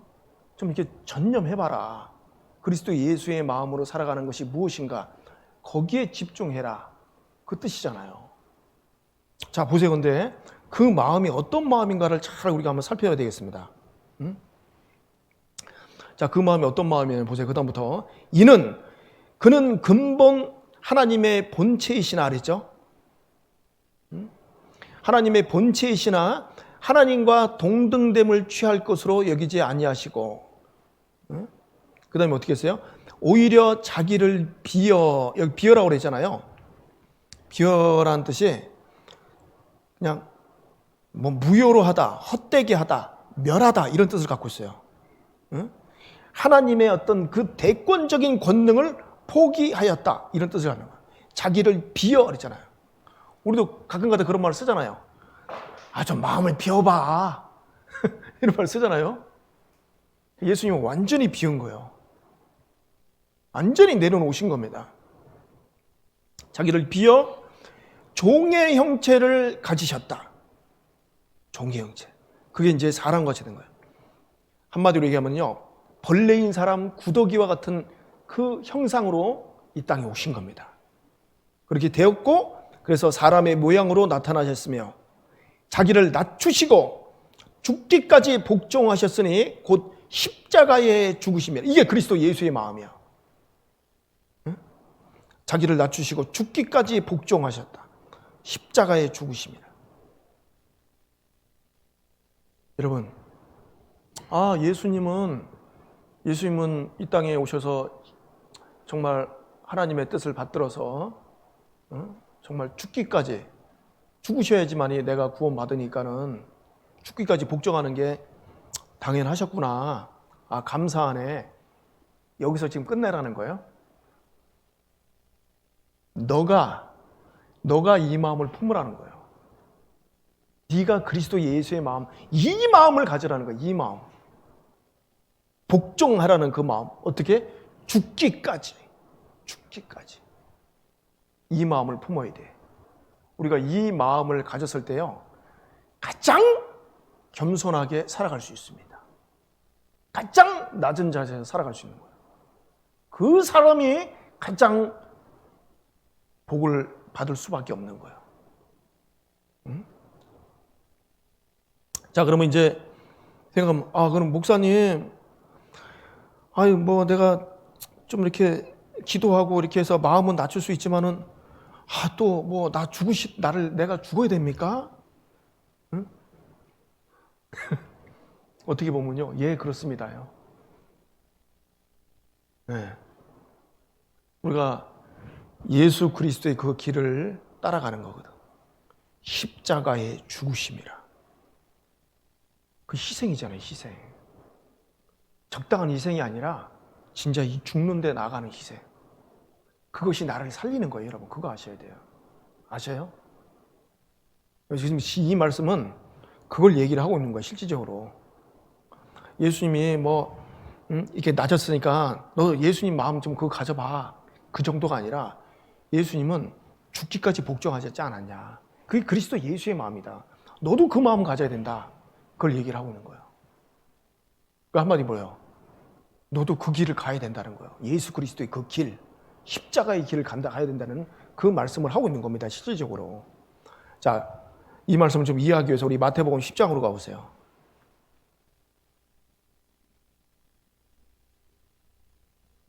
좀 이렇게 전념해봐라. 그리스도 예수의 마음으로 살아가는 것이 무엇인가? 거기에 집중해라. 그 뜻이잖아요. 자, 보세요. 근데 그 마음이 어떤 마음인가를 잘 우리가 한번 살펴야 되겠습니다. 응? 자, 그 마음이 어떤 마음이냐면 보세요. 그 다음부터 그는 근본 하나님의 본체이시나 그랬죠. 하나님의 본체이시나 하나님과 동등됨을 취할 것으로 여기지 아니하시고, 그 다음에 어떻게 했어요? 오히려 자기를 여기 비어라고 그랬잖아요. 비어라는 뜻이 그냥 뭐 무효로 하다, 헛되게 하다, 멸하다 이런 뜻을 갖고 있어요. 하나님의 어떤 그 대권적인 권능을 포기하였다 이런 뜻을 하는 거예요. 자기를 비어 그랬잖아요. 우리도 가끔가다 그런 말을 쓰잖아요. 아, 좀 마음을 비워봐. 이런 말 쓰잖아요. 예수님은 완전히 비운 거예요. 완전히 내려놓으신 겁니다. 자기를 비어 종의 형체를 가지셨다. 종의 형체. 그게 이제 사람같이 된 거예요. 한마디로 얘기하면요, 벌레인 사람 구더기와 같은 그 형상으로 이 땅에 오신 겁니다. 그렇게 되었고, 그래서 사람의 모양으로 나타나셨으며 자기를 낮추시고 죽기까지 복종하셨으니 곧 십자가에 죽으시며, 이게 그리스도 예수의 마음이야. 응? 자기를 낮추시고 죽기까지 복종하셨다. 십자가에 죽으십니다. 여러분, 예수님은 이 땅에 오셔서 정말 하나님의 뜻을 받들어서 정말 죽기까지, 죽으셔야지만이 내가 구원받으니까는 죽기까지 복종하는 게 당연하셨구나. 아, 감사하네. 여기서 지금 끝내라는 거예요. 너가 이 마음을 품으라는 거예요. 네가 그리스도 예수의 마음, 이 마음을 가지라는 거예요. 이 마음. 복종하라는 그 마음. 어떻게? 죽기까지. 이 마음을 품어야 돼. 우리가 이 마음을 가졌을 때요, 가장 겸손하게 살아갈 수 있습니다. 가장 낮은 자세에서 살아갈 수 있는 거예요. 그 사람이 가장 복을 받을 수밖에 없는 거예요. 자, 그러면 이제 생각하면, 그럼 목사님, 뭐 내가 좀 이렇게 기도하고 이렇게 해서 마음은 낮출 수 있지만은, 또 뭐 내가 죽어야 됩니까? 응? 어떻게 보면요, 예, 그렇습니다요. 네. 우리가 예수 그리스도의 그 길을 따라가는 거거든. 십자가의 죽으심이라. 그 희생이잖아요, 희생. 적당한 희생이 아니라 진짜 이 죽는 데 나가는 희생. 그것이 나를 살리는 거예요, 여러분. 그거 아셔야 돼요. 아셔요? 지금 이 말씀은 그걸 얘기를 하고 있는 거예요, 실질적으로. 예수님이 이렇게 낮았으니까 너 예수님 마음 좀 그거 가져봐. 그 정도가 아니라 예수님은 죽기까지 복종하셨지 않았냐. 그게 그리스도 예수의 마음이다. 너도 그 마음 가져야 된다. 그걸 얘기를 하고 있는 거예요. 그 한마디 뭐예요? 너도 그 길을 가야 된다는 거예요. 예수 그리스도의 그 길, 십자가의 길을 가야 된다는 그 말씀을 하고 있는 겁니다, 실질적으로. 자, 이 말씀을 좀 이해하기 위해서 우리 마태복음 10장으로 가보세요.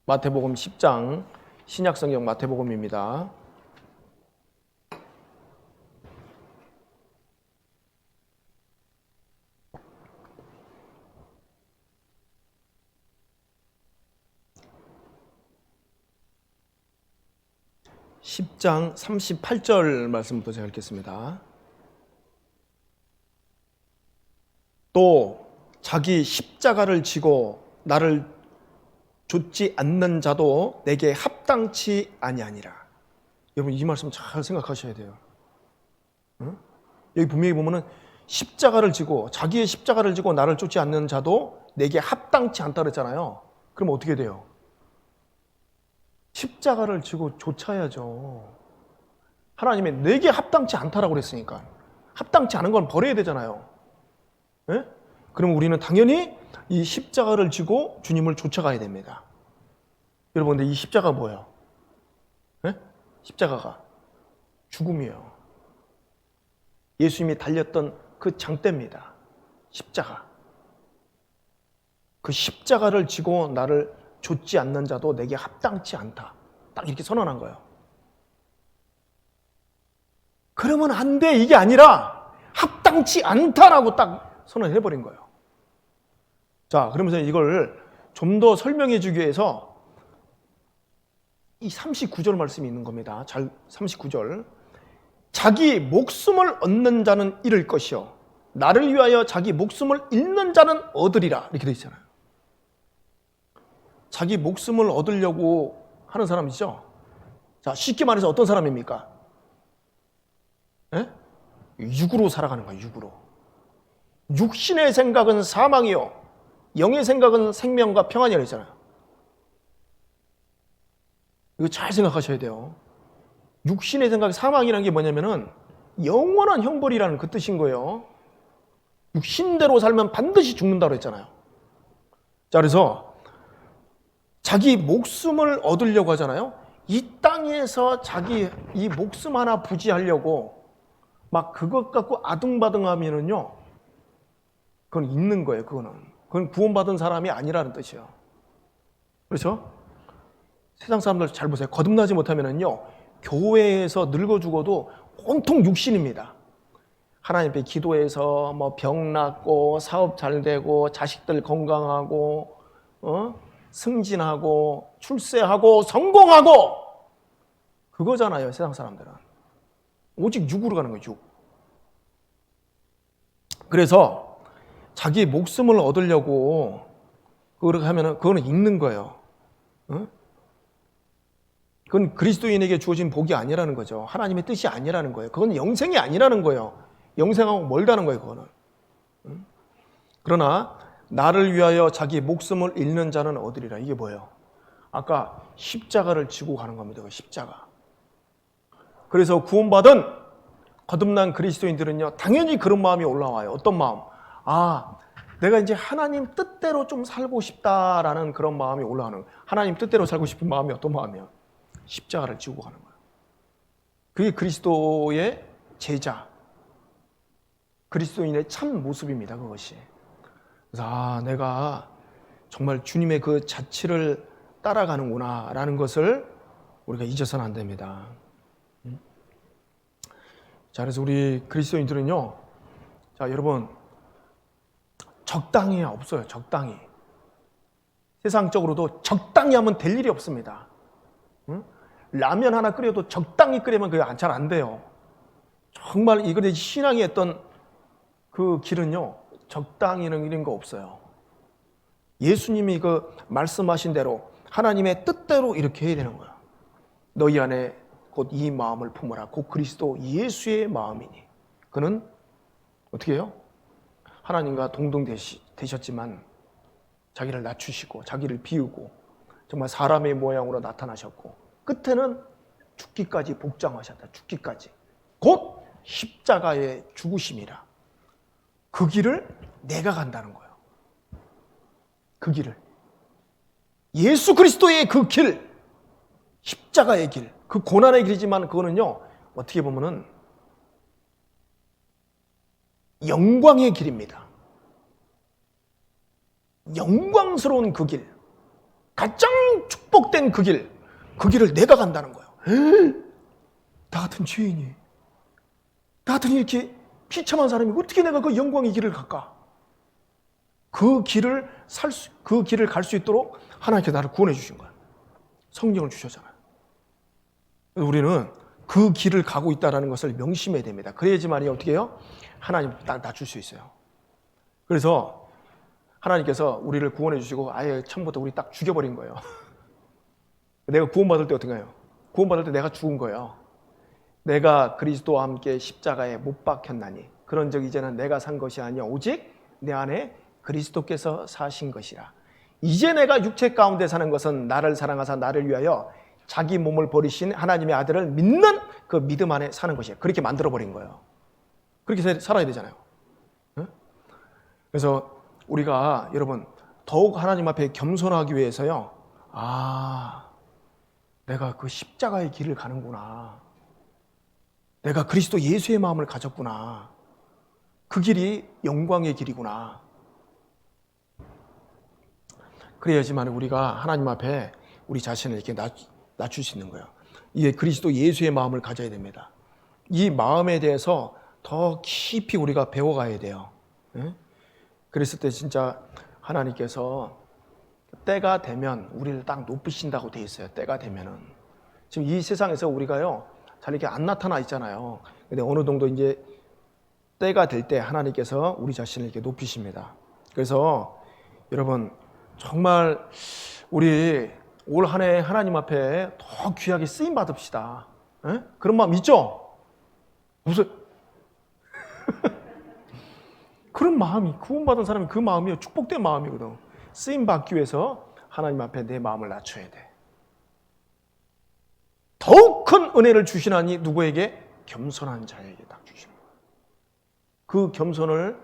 마태복음 10장, 신약성경 마태복음입니다. (10장) 38절 말씀부터 제가 읽겠습니다. 또 자기 십자가를 지고 나를 좇지 않는 자도 내게 합당치 아니하니라. 여러분 이 말씀 잘 생각하셔야 돼요. 응? 여기 분명히 보면은 십자가를 지고 자기의 십자가를 지고 나를 쫓지 않는 자도 내게 합당치 않다 그랬잖아요. 그럼 어떻게 돼요? 십자가를 지고 쫓아야죠. 하나님이 내게 합당치 않다라고 그랬으니까 합당치 않은 건 버려야 되잖아요. 네? 그럼 우리는 당연히 이 십자가를 지고 주님을 쫓아가야 됩니다. 여러분 근데 이 십자가 뭐예요? 네? 십자가가 죽음이에요. 예수님이 달렸던 그 장대입니다. 십자가. 그 십자가를 지고 나를 좇지 않는 자도 내게 합당치 않다. 딱 이렇게 선언한 거예요. 그러면 안 돼 이게 아니라 합당치 않다라고 딱 선언해버린 거예요. 자, 그러면서 이걸 좀 더 설명해 주기 위해서 이 39절 말씀이 있는 겁니다. 39절. 자기 목숨을 얻는 자는 잃을 것이요 나를 위하여 자기 목숨을 잃는 자는 얻으리라. 이렇게 되어 있잖아요. 자기 목숨을 얻으려고 하는 사람이죠. 자, 쉽게 말해서 어떤 사람입니까? 에? 육으로 살아가는 거예요. 육으로. 육신의 생각은 사망이요 영의 생각은 생명과 평안이라 했잖아요. 이거 잘 생각하셔야 돼요. 육신의 생각이 사망이라는 게 뭐냐면은 영원한 형벌이라는 그 뜻인 거예요. 육신대로 살면 반드시 죽는다고 했잖아요. 자, 그래서 자기 목숨을 얻으려고 하잖아요. 이 땅에서 자기 이 목숨 하나 부지하려고 막 그것 갖고 아둥바둥하면은요, 그건 있는 거예요. 그건 구원받은 사람이 아니라는 뜻이에요. 그렇죠? 세상 사람들 잘 보세요. 거듭나지 못하면은요, 교회에서 늙어 죽어도 온통 육신입니다. 하나님 앞에 기도해서 병 낫고 사업 잘 되고 자식들 건강하고 승진하고 출세하고 성공하고 그거잖아요. 세상 사람들은 오직 육으로 가는 거예요. 육. 그래서 자기 목숨을 얻으려고 그렇게 하면은 그거는 읽는 거예요. 그건 그리스도인에게 주어진 복이 아니라는 거죠. 하나님의 뜻이 아니라는 거예요. 그건 영생이 아니라는 거예요. 영생하고 멀다는 거예요. 그거는. 그러나 나를 위하여 자기 목숨을 잃는 자는 얻으리라. 이게 뭐예요? 아까 십자가를 지고 가는 겁니다. 그 십자가. 그래서 구원받은 거듭난 그리스도인들은요, 당연히 그런 마음이 올라와요. 어떤 마음? 아, 내가 이제 하나님 뜻대로 좀 살고 싶다라는 그런 마음이 올라오는 거예요. 하나님 뜻대로 살고 싶은 마음이 어떤 마음이에요? 십자가를 지고 가는 거예요. 그게 그리스도의 제자, 그리스도인의 참 모습입니다. 그것이. 그래서 내가 정말 주님의 그 자취를 따라가는구나 라는 것을 우리가 잊어서는 안 됩니다. 자, 그래서 우리 그리스도인들은요, 자, 여러분, 적당히 없어요. 적당히. 세상적으로도 적당히 하면 될 일이 없습니다. 응? 라면 하나 끓여도 적당히 끓이면 그게 잘 안 돼요. 정말 이거는 신앙이 했던 그 길은요, 적당히는 이런 거 없어요. 예수님이 그 말씀하신 대로 하나님의 뜻대로 이렇게 해야 되는 거야. 너희 안에 곧 이 마음을 품어라. 곧 그리스도 예수의 마음이니. 그는 어떻게 해요? 하나님과 되셨지만 자기를 낮추시고 자기를 비우고 정말 사람의 모양으로 나타나셨고 끝에는 죽기까지 복장하셨다. 죽기까지. 곧 십자가의 죽으심이라. 그 길을 내가 간다는 거예요. 그 길을. 예수 그리스도의 그 길, 십자가의 길, 그 고난의 길이지만 그거는요, 어떻게 보면은 영광의 길입니다. 영광스러운 그 길, 가장 축복된 그 길, 그 길을 내가 간다는 거예요. 나 같은 죄인이, 나 같은 이렇게 비참한 사람이 어떻게 내가 그 영광의 길을 갈까? 그 길을 갈 수 있도록 하나님께서 나를 구원해 주신 거야. 성령을 주셨잖아요. 우리는 그 길을 가고 있다는 것을 명심해야 됩니다. 그래야지만이 어떻게 해요? 하나님 낮출 수 있어요. 그래서 하나님께서 우리를 구원해 주시고 아예 처음부터 우리 딱 죽여버린 거예요. 내가 구원받을 때 어떻게 해요? 구원받을 때 내가 죽은 거예요. 내가 그리스도와 함께 십자가에 못 박혔나니 그런즉 이제는 내가 산 것이 아니야 오직 내 안에 그리스도께서 사신 것이라. 이제 내가 육체 가운데 사는 것은 나를 사랑하사 나를 위하여 자기 몸을 버리신 하나님의 아들을 믿는 그 믿음 안에 사는 것이에요. 그렇게 만들어버린 거예요. 그렇게 살아야 되잖아요. 그래서 우리가 여러분 더욱 하나님 앞에 겸손하기 위해서요. 내가 그 십자가의 길을 가는구나. 내가 그리스도 예수의 마음을 가졌구나. 그 길이 영광의 길이구나. 그래야지만 우리가 하나님 앞에 우리 자신을 이렇게 낮출 수 있는 거예요. 이게 그리스도 예수의 마음을 가져야 됩니다. 이 마음에 대해서 더 깊이 우리가 배워가야 돼요. 그랬을 때 진짜 하나님께서 때가 되면 우리를 딱 높이신다고 돼 있어요. 때가 되면은. 지금 이 세상에서 우리가요, 잘 이렇게 안 나타나 있잖아요. 근데 어느 정도 이제 때가 될 때 하나님께서 우리 자신을 이렇게 높이십니다. 그래서 여러분, 정말 우리 올 한 해 하나님 앞에 더 귀하게 쓰임 받읍시다. 그런 마음 있죠? 무슨 그런 마음이, 구원받은 사람이 그 마음이요, 축복된 마음이거든. 쓰임 받기 위해서 하나님 앞에 내 마음을 낮춰야 돼. 더욱 큰 은혜를 주시나니 누구에게? 겸손한 자에게 딱 주시는 거예요. 그 겸손을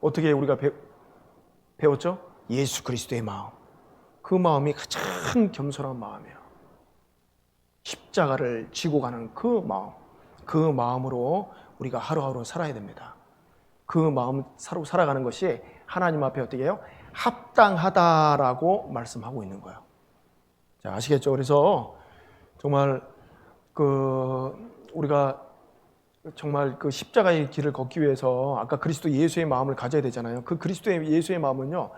어떻게 우리가 배웠죠? 예수 그리스도의 마음. 그 마음이 가장 겸손한 마음이에요. 십자가를 지고 가는 그 마음. 그 마음으로 우리가 하루하루 살아야 됩니다. 그 마음 살아가는 것이 하나님 앞에 어떻게 해요? 합당하다라고 말씀하고 있는 거예요. 자, 아시겠죠? 그래서 정말 우리가 정말 그 십자가의 길을 걷기 위해서 아까 그리스도 예수의 마음을 가져야 되잖아요. 그 그리스도 예수의 마음은요,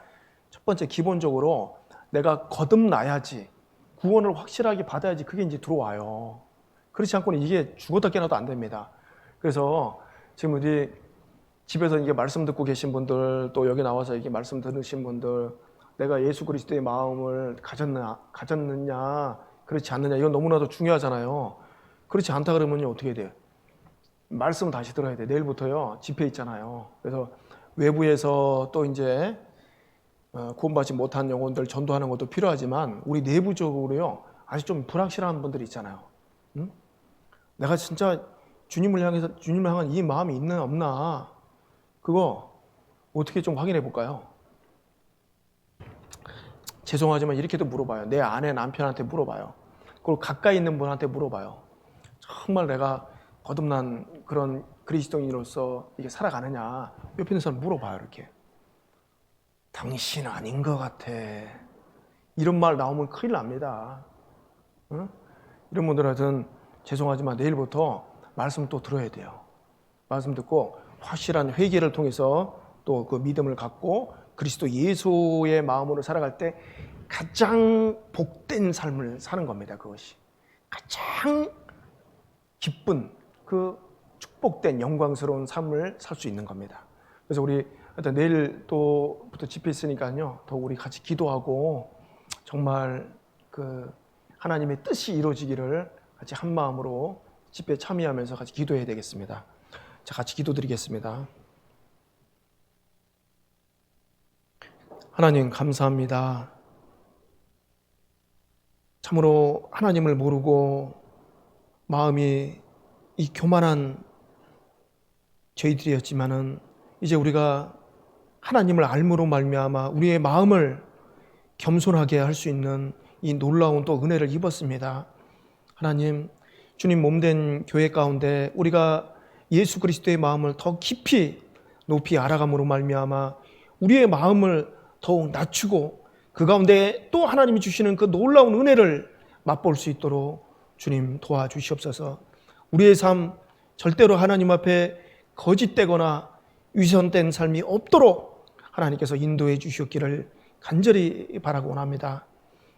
첫 번째 기본적으로 내가 거듭나야지, 구원을 확실하게 받아야지 그게 이제 들어와요. 그렇지 않고는 이게 죽었다 깨어나도 안 됩니다. 그래서 지금 우리 집에서 이게 말씀 듣고 계신 분들, 또 여기 나와서 이게 말씀 들으신 분들, 내가 예수 그리스도의 마음을 가졌느냐, 그렇지 않느냐, 이건 너무나도 중요하잖아요. 그렇지 않다 그러면요, 어떻게 돼요? 말씀 다시 들어야 돼. 내일부터요, 집회 있잖아요. 그래서 외부에서 또 이제 구원받지 못한 영혼들 전도하는 것도 필요하지만 우리 내부적으로요, 아직 좀 불확실한 분들이 있잖아요. 내가 진짜 주님을 향한 이 마음이 있나 없나, 그거 어떻게 좀 확인해 볼까요? 죄송하지만 이렇게도 물어봐요. 내 아내 남편한테 물어봐요. 그리고 가까이 있는 분한테 물어봐요. 정말 내가 거듭난 그런 그리스도인으로서 이게 살아가느냐, 옆에 있는 사람 물어봐요. 이렇게. 당신 아닌 것 같아. 이런 말 나오면 큰일 납니다. 이런 분들한테는 죄송하지만 내일부터 말씀 또 들어야 돼요. 말씀 듣고 확실한 회개를 통해서 또 그 믿음을 갖고 그리스도 예수의 마음으로 살아갈 때 가장 복된 삶을 사는 겁니다. 그것이 가장 기쁜 그 축복된 영광스러운 삶을 살 수 있는 겁니다. 그래서 우리 하여튼 내일 또부터 집회 있으니까요. 더 우리 같이 기도하고 정말 그 하나님의 뜻이 이루어지기를 같이 한 마음으로 집회에 참여하면서 같이 기도해야 되겠습니다. 자, 같이 기도드리겠습니다. 하나님 감사합니다. 참으로 하나님을 모르고 마음이 이 교만한 저희들이었지만은 이제 우리가 하나님을 알므로 말미암아 우리의 마음을 겸손하게 할 수 있는 이 놀라운 또 은혜를 입었습니다. 하나님, 주님 몸된 교회 가운데 우리가 예수 그리스도의 마음을 더 깊이 높이 알아감으로 말미암아 우리의 마음을 더욱 낮추고 그 가운데 또 하나님이 주시는 그 놀라운 은혜를 맛볼 수 있도록 주님 도와주시옵소서. 우리의 삶 절대로 하나님 앞에 거짓되거나 위선된 삶이 없도록 하나님께서 인도해 주시옵기를 간절히 바라고 원합니다.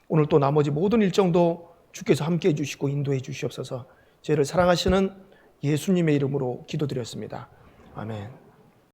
오늘 또 나머지 모든 일정도 주께서 함께해 주시고 인도해 주시옵소서. 저희를 사랑하시는 예수님의 이름으로 기도드렸습니다. 아멘.